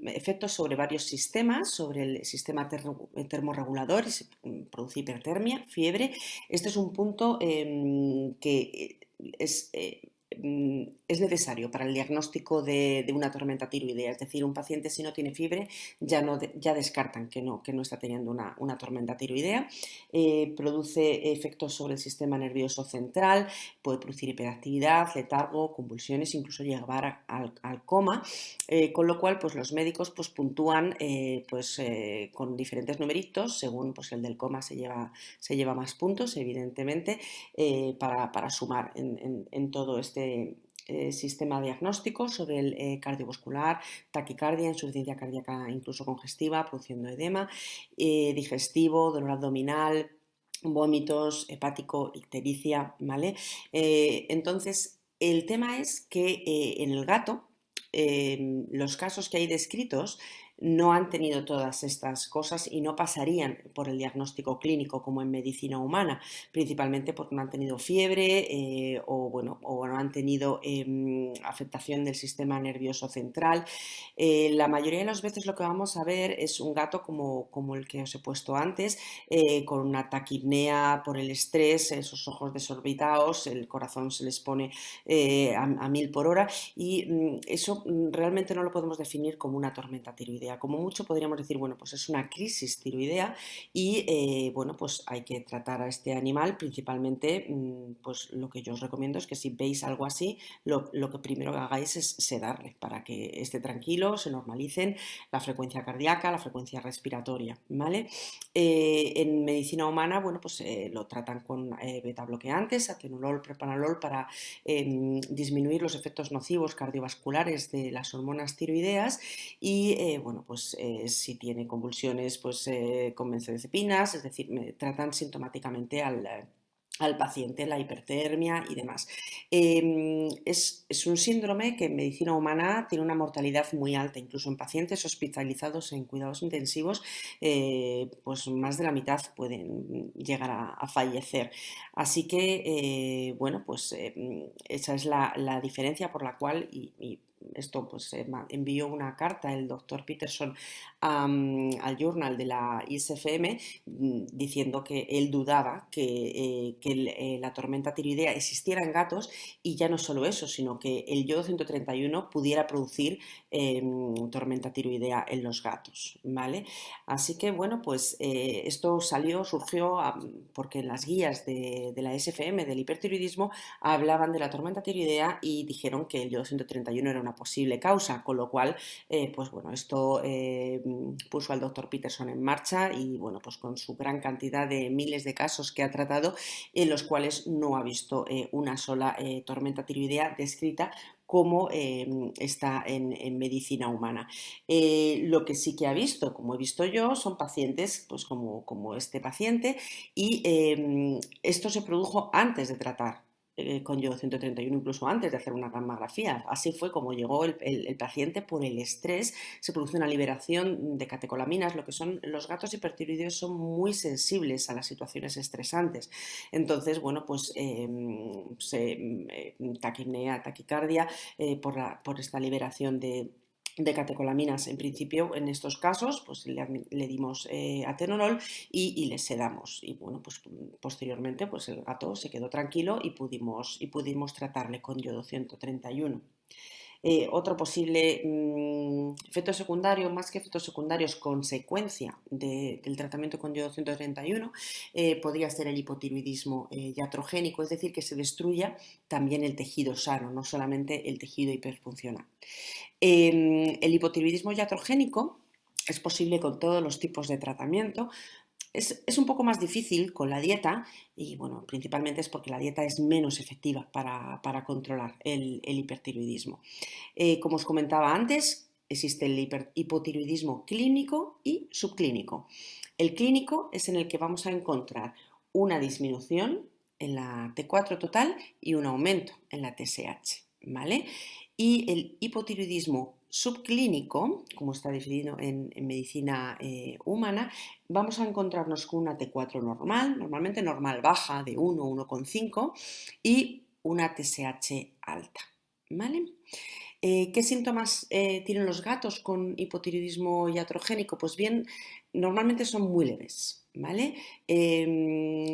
efectos sobre varios sistemas, sobre el sistema termorregulador, y se produce hipertermia, fiebre. Este es un punto que es necesario para el diagnóstico de una tormenta tiroidea. Es decir, un paciente, si no tiene fiebre, ya descartan que no está teniendo una tormenta tiroidea. Produce efectos sobre el sistema nervioso central, puede producir hiperactividad, letargo, convulsiones, incluso llevar al coma, con lo cual pues los médicos pues puntúan con diferentes numeritos, según pues el del coma se lleva más puntos, evidentemente, para sumar en todo este sistema diagnóstico sobre el cardiovascular, taquicardia, insuficiencia cardíaca incluso congestiva, produciendo edema, digestivo, dolor abdominal, vómitos, hepático, ictericia, ¿vale? Entonces, el tema es que en el gato, los casos que hay descritos no han tenido todas estas cosas y no pasarían por el diagnóstico clínico como en medicina humana, principalmente porque no han tenido fiebre o no han tenido afectación del sistema nervioso central. La mayoría de las veces lo que vamos a ver es un gato como el que os he puesto antes, con una taquipnea por el estrés, esos ojos desorbitados, el corazón se les pone a 1000 por hora, y eso realmente no lo podemos definir como una tormenta tiroidea. Como mucho podríamos decir, bueno, pues es una crisis tiroidea y bueno, pues hay que tratar a este animal. Principalmente, pues lo que yo os recomiendo es que si veis algo así, lo que primero que hagáis es sedarle para que esté tranquilo, se normalicen la frecuencia cardíaca, la frecuencia respiratoria, ¿vale? En medicina humana, bueno, pues lo tratan con beta bloqueantes, atenolol, propranolol, para disminuir los efectos nocivos cardiovasculares de las hormonas tiroideas y bueno, pues si tiene convulsiones, pues con benzodiazepinas, es decir, tratan sintomáticamente al paciente, la hipertermia y demás. Es un síndrome que en medicina humana tiene una mortalidad muy alta, incluso en pacientes hospitalizados en cuidados intensivos, pues más de la mitad pueden llegar a fallecer. Así que, bueno, pues esa es la diferencia por la cual, y esto pues envió una carta el doctor Peterson al journal de la ISFM diciendo que él dudaba que la tormenta tiroidea existiera en gatos, y ya no solo eso, sino que el yodo 131 pudiera producir tormenta tiroidea en los gatos, ¿vale? Así que bueno, pues esto surgió porque en las guías de la SFM del hipertiroidismo hablaban de la tormenta tiroidea y dijeron que el yodo 131 era una posible causa, con lo cual, pues bueno, esto puso al doctor Peterson en marcha y bueno, pues con su gran cantidad de miles de casos que ha tratado, en los cuales no ha visto una sola tormenta tiroidea descrita como está en medicina humana. Lo que sí que ha visto, como he visto yo, son pacientes pues como este paciente, y esto se produjo antes de tratar con yodo 131, incluso antes de hacer una gammagrafía. Así fue como llegó el paciente por el estrés. Se produce una liberación de catecolaminas. Lo que son los gatos hipertiroideos son muy sensibles a las situaciones estresantes. Entonces, bueno, pues taquipnea, taquicardia, por esta liberación de catecolaminas. En principio, en estos casos, pues le dimos atenolol y le sedamos. Y bueno, pues posteriormente, pues el gato se quedó tranquilo y pudimos tratarle con yodo 131. Otro posible efecto secundario, más que efectos secundarios, consecuencia del tratamiento con yodo 131, podría ser el hipotiroidismo iatrogénico, es decir, que se destruya también el tejido sano, no solamente el tejido hiperfuncional. El hipotiroidismo iatrogénico es posible con todos los tipos de tratamiento. Es un poco más difícil con la dieta y bueno, principalmente es porque la dieta es menos efectiva para controlar el hipertiroidismo. Como os comentaba antes, existe el hipotiroidismo clínico y subclínico. El clínico es en el que vamos a encontrar una disminución en la T4 total y un aumento en la TSH, ¿vale? Y el hipotiroidismo subclínico, como está definido en medicina humana, vamos a encontrarnos con una T4 normal, normalmente normal baja de 1, 1,5 y una TSH alta, ¿vale? ¿Qué síntomas tienen los gatos con hipotiroidismo iatrogénico? Pues bien, normalmente son muy leves, ¿vale?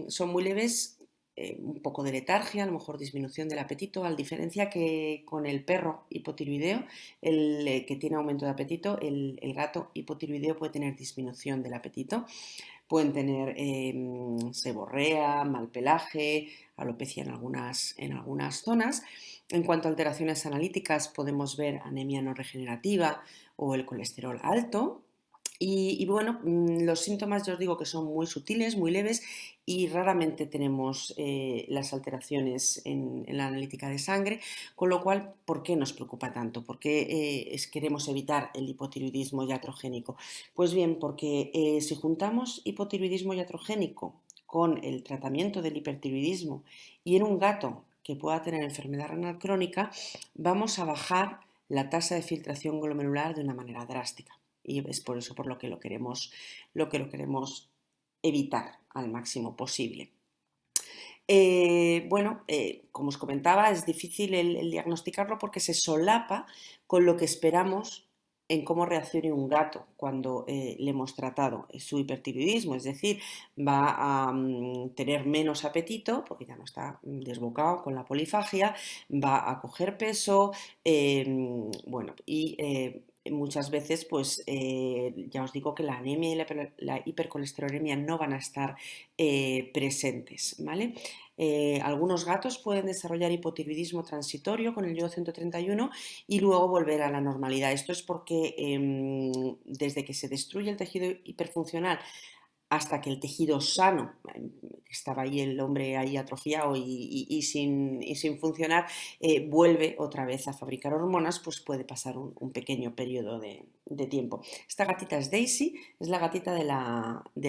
Son muy leves, un poco de letargia, a lo mejor disminución del apetito, a diferencia que con el perro hipotiroideo, el que tiene aumento de apetito, el gato hipotiroideo puede tener disminución del apetito. Pueden tener seborrea, mal pelaje, alopecia en algunas zonas. En cuanto a alteraciones analíticas, podemos ver anemia no regenerativa o el colesterol alto. Y bueno, los síntomas yo os digo que son muy sutiles, muy leves y raramente tenemos las alteraciones en la analítica de sangre, con lo cual, ¿por qué nos preocupa tanto? ¿Por qué queremos evitar el hipotiroidismo iatrogénico? Pues bien, porque si juntamos hipotiroidismo iatrogénico con el tratamiento del hipertiroidismo y en un gato que pueda tener enfermedad renal crónica, vamos a bajar la tasa de filtración glomerular de una manera drástica. Y es por eso por lo que lo queremos evitar al máximo posible. Bueno, como os comentaba, es difícil el diagnosticarlo porque se solapa con lo que esperamos en cómo reaccione un gato cuando le hemos tratado su hipertiroidismo, es decir, va a tener menos apetito porque ya no está desbocado con la polifagia, va a coger peso, bueno, y muchas veces, pues ya os digo que la anemia y la hipercolesterolemia no van a estar presentes, ¿vale? Algunos gatos pueden desarrollar hipotiroidismo transitorio con el yodo 131 y luego volver a la normalidad. Esto es porque desde que se destruye el tejido hiperfuncional hasta que el tejido sano, estaba ahí el hombre ahí atrofiado y sin funcionar, vuelve otra vez a fabricar hormonas, pues puede pasar un pequeño periodo de tiempo. Esta gatita es Daisy, es la gatita de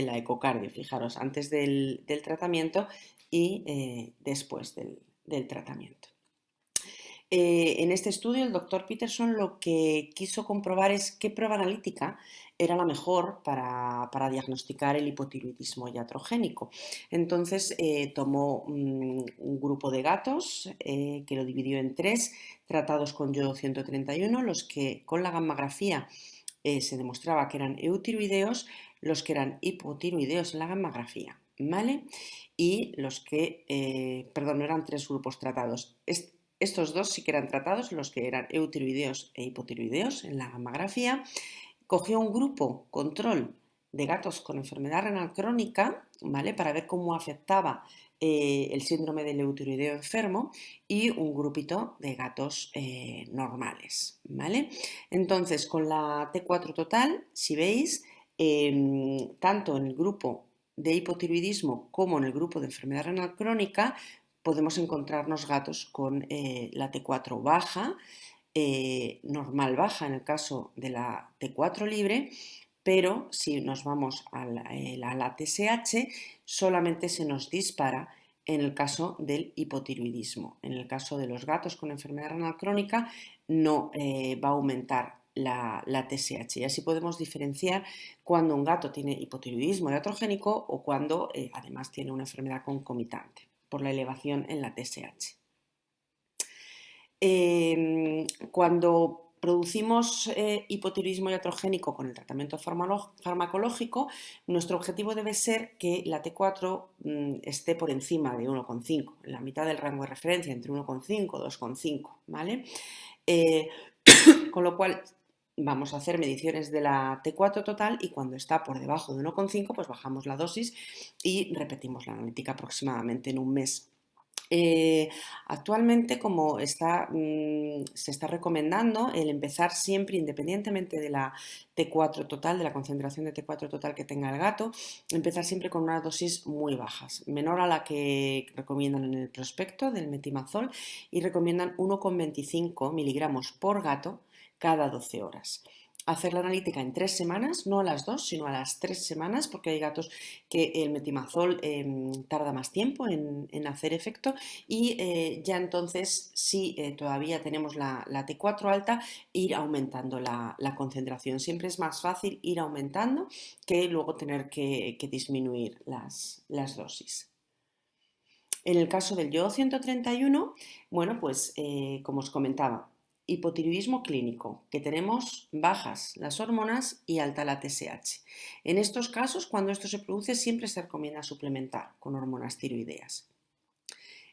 la ecocardio, fijaros, antes del tratamiento y después del tratamiento. En este estudio, el doctor Peterson lo que quiso comprobar es qué prueba analítica era la mejor para diagnosticar el hipotiroidismo iatrogénico. Entonces, tomó un grupo de gatos que lo dividió en 3, tratados con yodo 131, los que con la gammagrafía se demostraba que eran eutiroideos, los que eran hipotiroideos en la gammagrafía, ¿vale? Y los que, perdón, no eran 3 grupos tratados. Estos dos sí que eran tratados, los que eran eutiroideos e hipotiroideos en la gammagrafía. Cogió un grupo control de gatos con enfermedad renal crónica, ¿vale? Para ver cómo afectaba el síndrome del eutiroideo enfermo y un grupito de gatos normales, ¿vale? Entonces, con la T4 total, si veis, tanto en el grupo de hipotiroidismo como en el grupo de enfermedad renal crónica, podemos encontrarnos gatos con la T4 baja, normal baja en el caso de la T4 libre, pero si nos vamos a la TSH, solamente se nos dispara en el caso del hipotiroidismo. En el caso de los gatos con enfermedad renal crónica no va a aumentar la TSH y así podemos diferenciar cuando un gato tiene hipotiroidismo iatrogénico o cuando además tiene una enfermedad concomitante por la elevación en la TSH. Cuando producimos hipotiroidismo iatrogénico con el tratamiento farmacológico, nuestro objetivo debe ser que la T4 esté por encima de 1,5, en la mitad del rango de referencia, entre 1,5 y 2,5, ¿vale? Con lo cual vamos a hacer mediciones de la T4 total y cuando está por debajo de 1,5 pues bajamos la dosis y repetimos la analítica aproximadamente en un mes. Eh, Actualmente, como se está recomendando el empezar siempre, independientemente de la T4 total, de la concentración de T4 total que tenga el gato, empezar siempre con unas dosis muy bajas, menor a la que recomiendan en el prospecto del metimazol, y recomiendan 1,25 miligramos por gato cada 12 horas. Hacer la analítica en 3 semanas, no a las 2, sino a las 3 semanas, porque hay gatos que el metimazol tarda más tiempo en hacer efecto, y ya entonces, si todavía tenemos la T4 alta, ir aumentando la concentración. Siempre es más fácil ir aumentando que luego tener que disminuir las dosis. En el caso del yodo 131, bueno, pues como os comentaba, hipotiroidismo clínico, que tenemos bajas las hormonas y alta la TSH. En estos casos, cuando esto se produce, siempre se recomienda suplementar con hormonas tiroideas.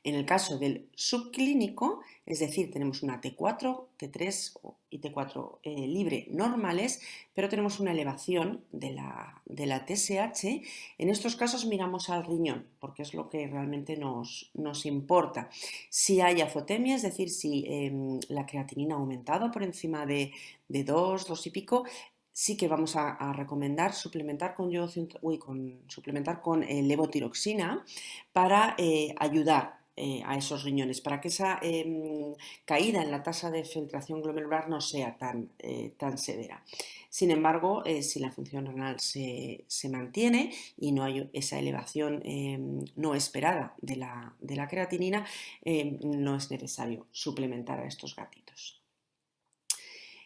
En el caso del subclínico, es decir, tenemos una T4, T3 y T4 libre normales, pero tenemos una elevación de la TSH. En estos casos miramos al riñón, porque es lo que realmente nos importa. Si hay azotemia, es decir, si la creatinina ha aumentado por encima de 2, 2 y pico, sí que vamos a recomendar suplementar suplementar con levotiroxina para ayudar a esos riñones, para que esa caída en la tasa de filtración glomerular no sea tan severa. Sin embargo, si la función renal se mantiene y no hay esa elevación no esperada de la creatinina, no es necesario suplementar a estos gatitos.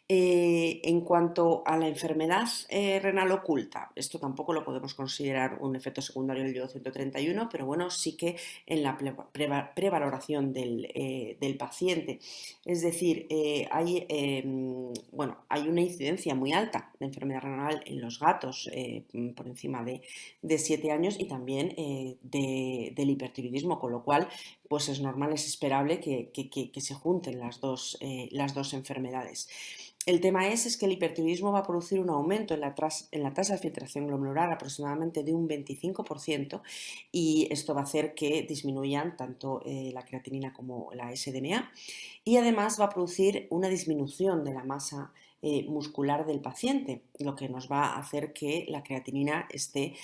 En cuanto a la enfermedad renal oculta, esto tampoco lo podemos considerar un efecto secundario del yodo 131, pero bueno, sí que en la prevaloración del paciente. Es decir, hay una incidencia muy alta de enfermedad renal en los gatos por encima de 7 años, y también del hipertiroidismo, con lo cual pues es normal, es esperable que se junten las dos enfermedades. El tema es que el hipertiroidismo va a producir un aumento en la tasa de filtración glomerular aproximadamente de un 25%, y esto va a hacer que disminuyan tanto la creatinina como la SDMA, y además va a producir una disminución de la masa muscular del paciente, lo que nos va a hacer que la creatinina esté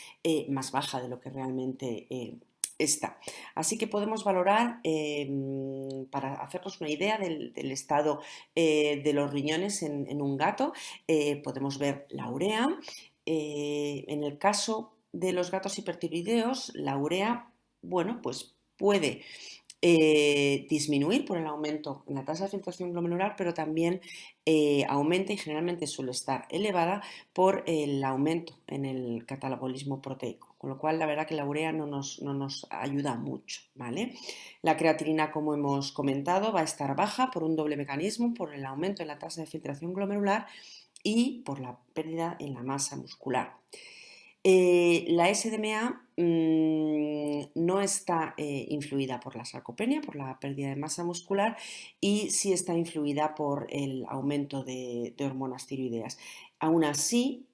más baja de lo que realmente está. Así que podemos valorar, para hacernos una idea del estado de los riñones en un gato, podemos ver la urea. En el caso de los gatos hipertiroideos, la urea, bueno, pues puede disminuir por el aumento en la tasa de filtración glomerular, pero también aumenta, y generalmente suele estar elevada, por el aumento en el catabolismo proteico, con lo cual la verdad que la urea no nos ayuda mucho, ¿vale? La creatinina, como hemos comentado, va a estar baja por un doble mecanismo: por el aumento en la tasa de filtración glomerular y por la pérdida en la masa muscular. La SDMA no está influida por la sarcopenia, por la pérdida de masa muscular, y sí está influida por el aumento de hormonas tiroideas. Aún así,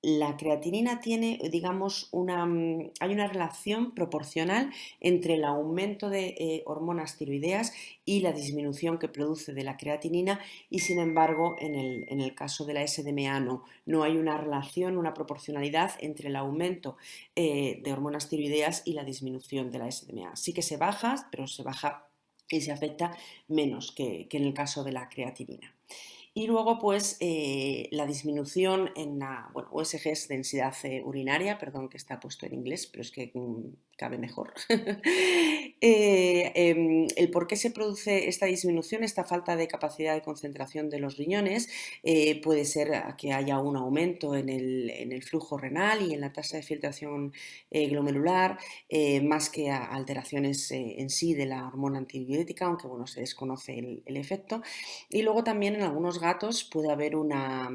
la creatinina tiene, digamos, hay una relación proporcional entre el aumento de hormonas tiroideas y la disminución que produce de la creatinina, y sin embargo, en el caso de la SDMA no hay una relación, una proporcionalidad entre el aumento de hormonas tiroideas y la disminución de la SDMA. Sí que se baja, pero se baja y se afecta menos que en el caso de la creatinina. Y luego, pues, la disminución en la USG es densidad urinaria, perdón que está puesto en inglés, pero es que cabe mejor. El por qué se produce esta disminución, esta falta de capacidad de concentración de los riñones, puede ser que haya un aumento en el flujo renal y en la tasa de filtración glomerular, más que a alteraciones en sí de la hormona antidiurética, aunque bueno, se desconoce el efecto. Y luego también en algunos gatos puede haber una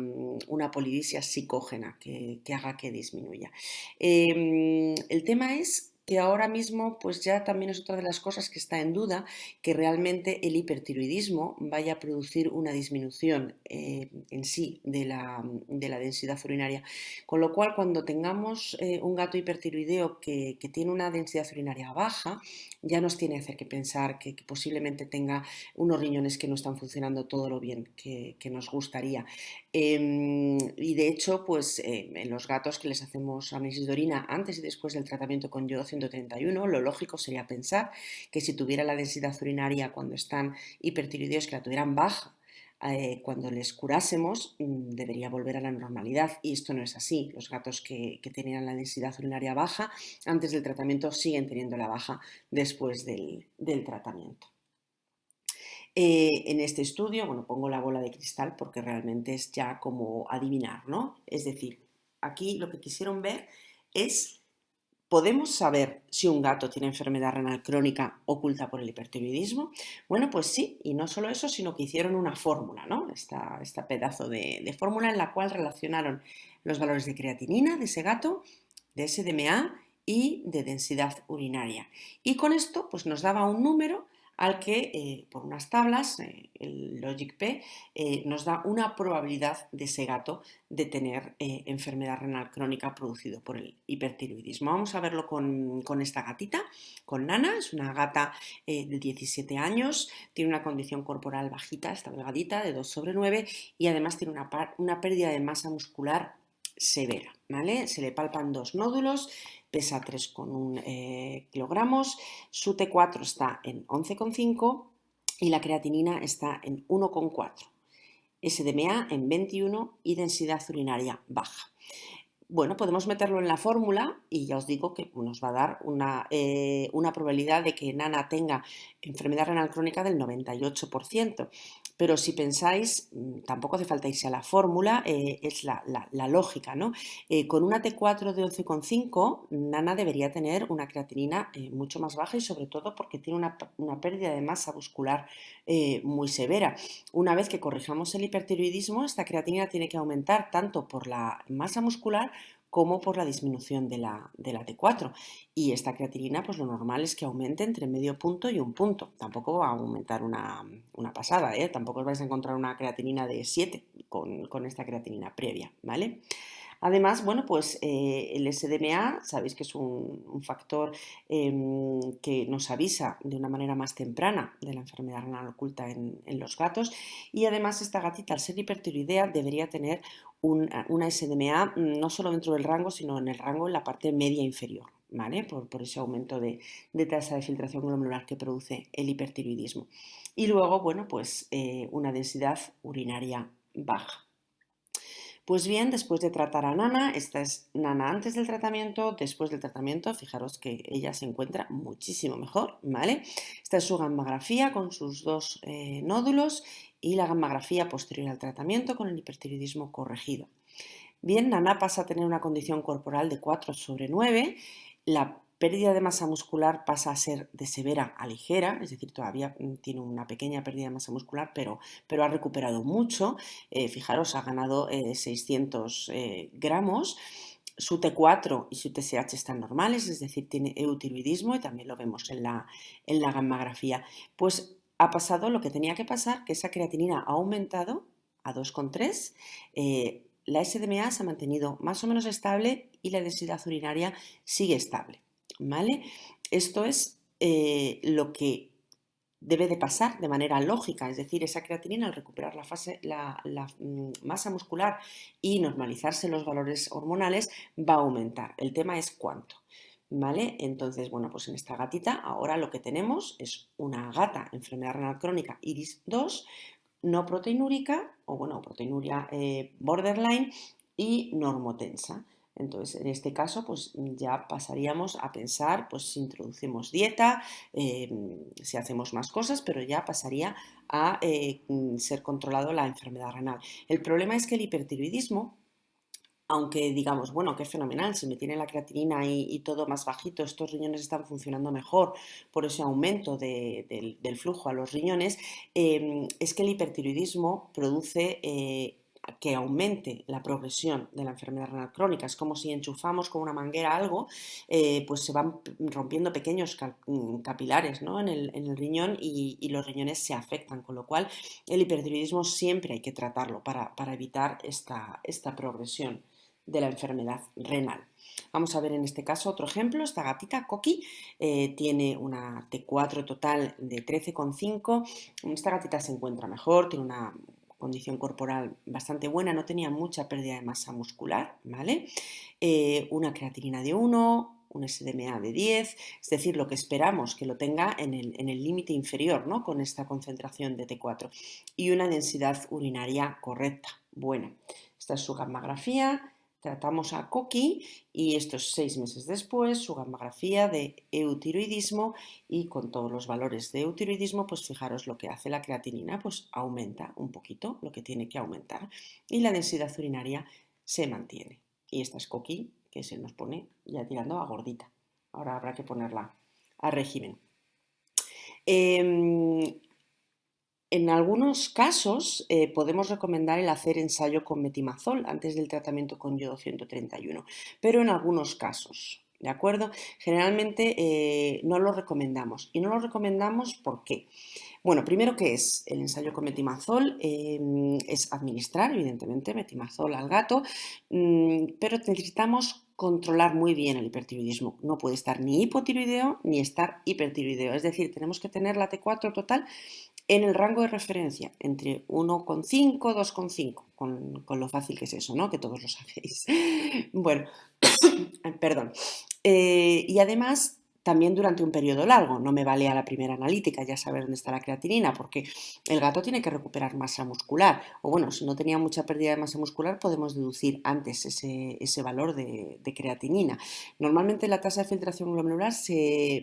polidipsia psicógena que haga que disminuya. El tema es que ahora mismo pues ya también es otra de las cosas que está en duda, que realmente el hipertiroidismo vaya a producir una disminución en sí de la densidad urinaria. Con lo cual, cuando tengamos un gato hipertiroideo que tiene una densidad urinaria baja, ya nos tiene que hacer que pensar que posiblemente tenga unos riñones que no están funcionando todo lo bien que nos gustaría. Y de hecho, pues en los gatos que les hacemos análisis de orina antes y después del tratamiento con yodo 131, lo lógico sería pensar que si tuviera la densidad urinaria cuando están hipertiroideos, que la tuvieran baja, cuando les curásemos debería volver a la normalidad, y esto no es así. Los gatos que tenían la densidad urinaria baja antes del tratamiento siguen teniendo la baja después del tratamiento. En este estudio, bueno, pongo la bola de cristal porque realmente es ya como adivinar, ¿no? Es decir, aquí lo que quisieron ver es, ¿podemos saber si un gato tiene enfermedad renal crónica oculta por el hipertiroidismo? Bueno, pues sí, y no solo eso, sino que hicieron una fórmula, ¿no? Esta pedazo de fórmula en la cual relacionaron los valores de creatinina de ese gato, de SDMA y de densidad urinaria. Y con esto pues nos daba un número al que, por unas tablas, el LogicP, nos da una probabilidad de ese gato de tener enfermedad renal crónica producido por el hipertiroidismo. Vamos a verlo con esta gatita, con Nana. Es una gata de 17 años, tiene una condición corporal bajita, está delgadita, de 2/9, y además tiene una pérdida de masa muscular severa, ¿vale? Se le palpan 2 nódulos, pesa 3,1 kilogramos, su T4 está en 11,5 y la creatinina está en 1,4, SDMA en 21 y densidad urinaria baja. Bueno, podemos meterlo en la fórmula y ya os digo que nos va a dar una probabilidad de que Nana tenga enfermedad renal crónica del 98%. Pero si pensáis, tampoco hace falta irse a la fórmula, es la lógica, ¿no? Con una T4 de 11,5, Nana debería tener una creatinina mucho más baja, y sobre todo porque tiene una pérdida de masa muscular muy severa. Una vez que corrijamos el hipertiroidismo, esta creatinina tiene que aumentar tanto por la masa muscular como por la disminución de la T4. Y esta creatinina, pues lo normal es que aumente entre medio punto y 1 punto. Tampoco va a aumentar una pasada, ¿eh? Tampoco os vais a encontrar una creatinina de 7 con esta creatinina previa, ¿vale? Además, bueno, pues el SDMA, sabéis que es un factor que nos avisa de una manera más temprana de la enfermedad renal oculta en los gatos, y además esta gatita, al ser hipertiroidea, debería tener una SDMA no solo dentro del rango, sino en el rango en la parte media inferior, ¿vale? Por ese aumento de tasa de filtración glomerular que produce el hipertiroidismo. Y luego, bueno, pues una densidad urinaria baja. Pues bien, después de tratar a Nana, esta es Nana antes del tratamiento, después del tratamiento, fijaros que ella se encuentra muchísimo mejor, ¿vale? Esta es su gammografía con sus 2 nódulos y la gammografía posterior al tratamiento con el hipertiroidismo corregido. Bien, Nana pasa a tener una condición corporal de 4/9, la pérdida de masa muscular pasa a ser de severa a ligera, es decir, todavía tiene una pequeña pérdida de masa muscular, pero ha recuperado mucho. Fijaros, ha ganado 600 gramos. Su T4 y su TSH están normales, es decir, tiene eutiroidismo, y también lo vemos en la gammografía. Pues ha pasado lo que tenía que pasar, que esa creatinina ha aumentado a 2,3, la SDMA se ha mantenido más o menos estable y la densidad urinaria sigue estable, ¿vale? Esto es lo que debe de pasar de manera lógica, es decir, esa creatinina, al recuperar la masa muscular y normalizarse los valores hormonales, va a aumentar. El tema es cuánto, ¿vale? Entonces, bueno, pues en esta gatita ahora lo que tenemos es una gata enfermedad renal crónica IRIS 2, no proteinúrica, o bueno, proteinuria borderline y normotensa. Entonces, en este caso, pues ya pasaríamos a pensar, pues si introducimos dieta, si hacemos más cosas, pero ya pasaría a ser controlado la enfermedad renal. El problema es que el hipertiroidismo, aunque digamos, bueno, qué fenomenal, si me tiene la creatinina y todo más bajito, estos riñones están funcionando mejor por ese aumento del flujo a los riñones, es que el hipertiroidismo produce que aumente la progresión de la enfermedad renal crónica. Es como si enchufamos con una manguera algo, pues se van rompiendo pequeños capilares, ¿no?, en el riñón y los riñones se afectan, con lo cual el hipertiroidismo siempre hay que tratarlo para evitar esta progresión de la enfermedad renal. Vamos a ver en este caso otro ejemplo. Esta gatita, Coqui, tiene una T4 total de 13,5. Esta gatita se encuentra mejor, tiene una condición corporal bastante buena, no tenía mucha pérdida de masa muscular, ¿vale? Una creatinina de 1, un SDMA de 10, es decir, lo que esperamos que lo tenga en el límite inferior, ¿no?, con esta concentración de T4, y una densidad urinaria correcta, buena. Esta es su gammagrafía. Tratamos a Coqui y estos 6 meses después su gammagrafía de eutiroidismo, y con todos los valores de eutiroidismo, pues fijaros lo que hace la creatinina, pues aumenta un poquito lo que tiene que aumentar y la densidad urinaria se mantiene. Y esta es Coqui, que se nos pone ya tirando a gordita. Ahora habrá que ponerla a régimen. En algunos casos podemos recomendar el hacer ensayo con metimazol antes del tratamiento con yodo 131, pero en algunos casos, ¿de acuerdo? Generalmente no lo recomendamos. ¿Y no lo recomendamos por qué? Bueno, primero, ¿qué es el ensayo con metimazol? Es administrar, evidentemente, metimazol al gato, pero necesitamos controlar muy bien el hipertiroidismo. No puede estar ni hipotiroideo ni estar hipertiroideo, es decir, tenemos que tener la T4 total en el rango de referencia, entre 1,5 y 2,5, con lo fácil que es eso, ¿no?, que todos lo sabéis. Bueno, perdón. Y además, también durante un periodo largo, no me vale a la primera analítica ya saber dónde está la creatinina, porque el gato tiene que recuperar masa muscular, o bueno, si no tenía mucha pérdida de masa muscular podemos deducir antes ese valor de creatinina. Normalmente la tasa de filtración glomerular se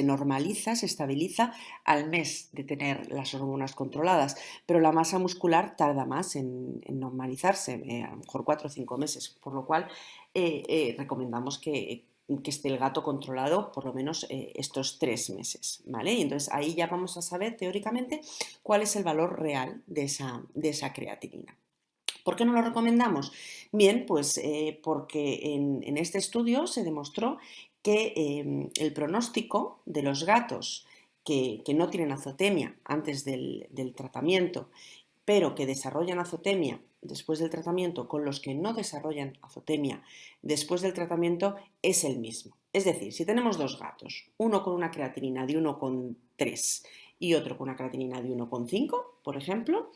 normaliza, se estabiliza al mes de tener las hormonas controladas, pero la masa muscular tarda más en normalizarse, a lo mejor 4 o 5 meses, por lo cual recomendamos que esté el gato controlado por lo menos estos 3 meses, ¿vale? Y entonces ahí ya vamos a saber teóricamente cuál es el valor real de esa creatinina. ¿Por qué no lo recomendamos? Bien, pues porque en este estudio se demostró que el pronóstico de los gatos que no tienen azotemia antes del tratamiento, pero que desarrollan azotemia después del tratamiento, con los que no desarrollan azotemia después del tratamiento, es el mismo. Es decir, si tenemos dos gatos, uno con una creatinina de 1,3 y otro con una creatinina de 1,5, por ejemplo,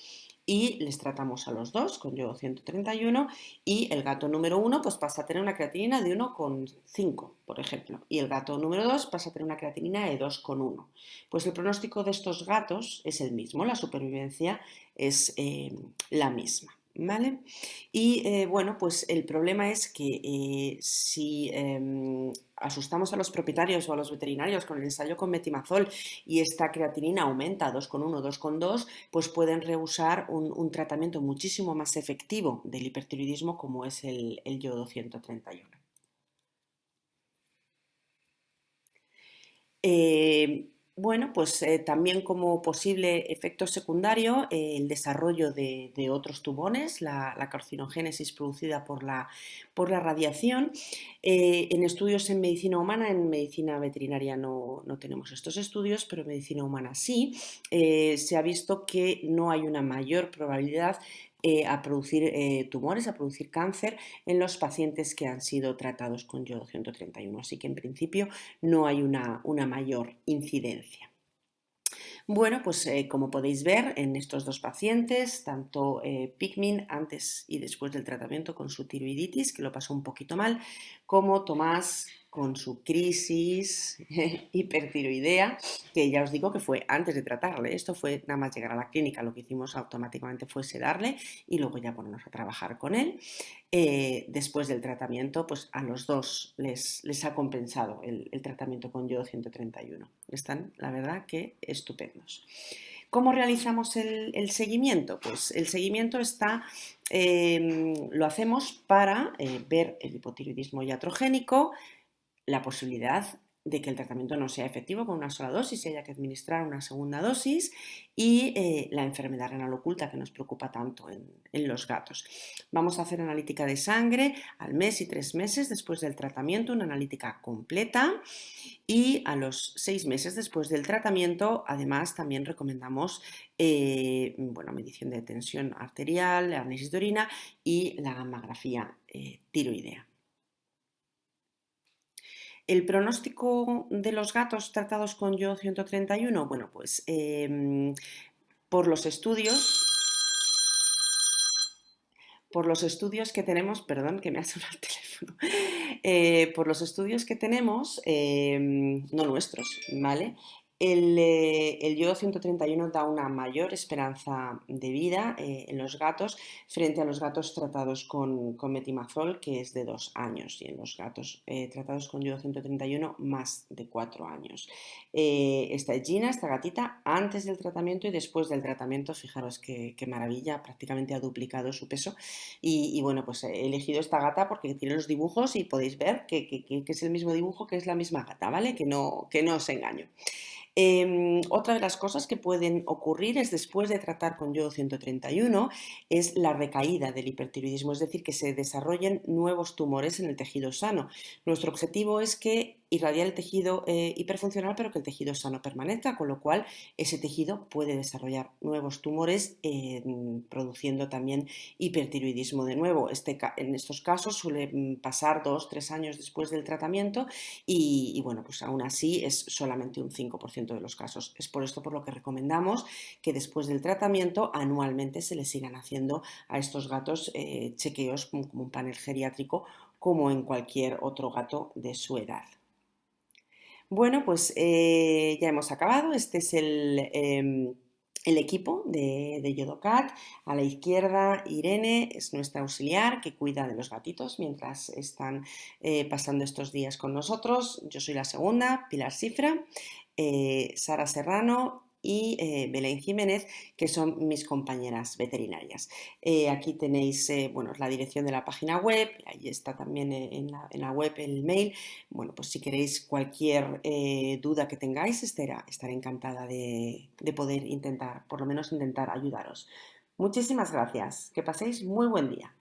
y les tratamos a los dos con yodo 131, y el gato número 1 pues pasa a tener una creatinina de 1,5, por ejemplo, y el gato número 2 pasa a tener una creatinina de 2,1. Pues el pronóstico de estos gatos es el mismo, la supervivencia es la misma, ¿vale? Y bueno, pues el problema es que si asustamos a los propietarios o a los veterinarios con el ensayo con metimazol y esta creatinina aumenta a 2,1, 2,2, pues pueden rehusar un tratamiento muchísimo más efectivo del hipertiroidismo como es el yodo 131. Bueno, pues también como posible efecto secundario, el desarrollo de otros tumores, la carcinogénesis producida por la radiación. En estudios en medicina humana, en medicina veterinaria no tenemos estos estudios, pero en medicina humana sí, se ha visto que no hay una mayor probabilidad a producir tumores, a producir cáncer en los pacientes que han sido tratados con yodo 131. Así que en principio no hay una mayor incidencia. Bueno, pues como podéis ver en estos dos pacientes, tanto Pikmin antes y después del tratamiento con su tiroiditis, que lo pasó un poquito mal, como Tomás con su crisis hipertiroidea, que ya os digo que fue antes de tratarle. Esto fue nada más llegar a la clínica, lo que hicimos automáticamente fue sedarle y luego ya ponernos a trabajar con él. Después del tratamiento, pues a los dos les ha compensado el tratamiento con yodo 131. Están, la verdad, que estupendos. ¿Cómo realizamos el seguimiento? Pues el seguimiento lo hacemos para ver el hipotiroidismo iatrogénico, la posibilidad de que el tratamiento no sea efectivo con una sola dosis y haya que administrar una segunda dosis, y la enfermedad renal oculta que nos preocupa tanto en los gatos. Vamos a hacer analítica de sangre al mes y 3 meses después del tratamiento, una analítica completa, y a los 6 meses después del tratamiento, además, también recomendamos bueno, medición de tensión arterial, análisis de orina y la gammagrafía tiroidea. El pronóstico de los gatos tratados con yodo 131, bueno, pues por los estudios, que tenemos, perdón, que me ha sonado el teléfono, por los estudios que tenemos, no nuestros, ¿vale? El yodo 131 da una mayor esperanza de vida en los gatos frente a los gatos tratados con metimazol, que es de 2 años, y en los gatos tratados con yodo 131 más de 4 años. Esta es Gina, esta gatita, antes del tratamiento y después del tratamiento. Fijaros qué maravilla, prácticamente ha duplicado su peso. Y bueno, pues he elegido esta gata porque tiene los dibujos y podéis ver que es el mismo dibujo, que es la misma gata, ¿vale? Que no os engaño. Otra de las cosas que pueden ocurrir es, después de tratar con yodo 131, es la recaída del hipertiroidismo, es decir, que se desarrollen nuevos tumores en el tejido sano. Nuestro objetivo es que irradiar el tejido hiperfuncional, pero que el tejido sano permanezca, con lo cual ese tejido puede desarrollar nuevos tumores, produciendo también hipertiroidismo de nuevo. En estos casos suele pasar 2-3 años después del tratamiento y bueno, pues aún así es solamente un 5% de los casos. Es por esto por lo que recomendamos que después del tratamiento anualmente se les sigan haciendo a estos gatos chequeos como un panel geriátrico, como en cualquier otro gato de su edad. Bueno, pues ya hemos acabado. Este es el equipo de Yodocat. A la izquierda, Irene es nuestra auxiliar que cuida de los gatitos mientras están pasando estos días con nosotros. Yo soy la segunda, Pilar Cifra, Sara Serrano y Belén Jiménez, que son mis compañeras veterinarias. Aquí tenéis bueno, la dirección de la página web, ahí está también en la web el mail. Bueno, pues si queréis cualquier duda que tengáis, estaré encantada de poder intentar, por lo menos intentar ayudaros. Muchísimas gracias, que paséis muy buen día.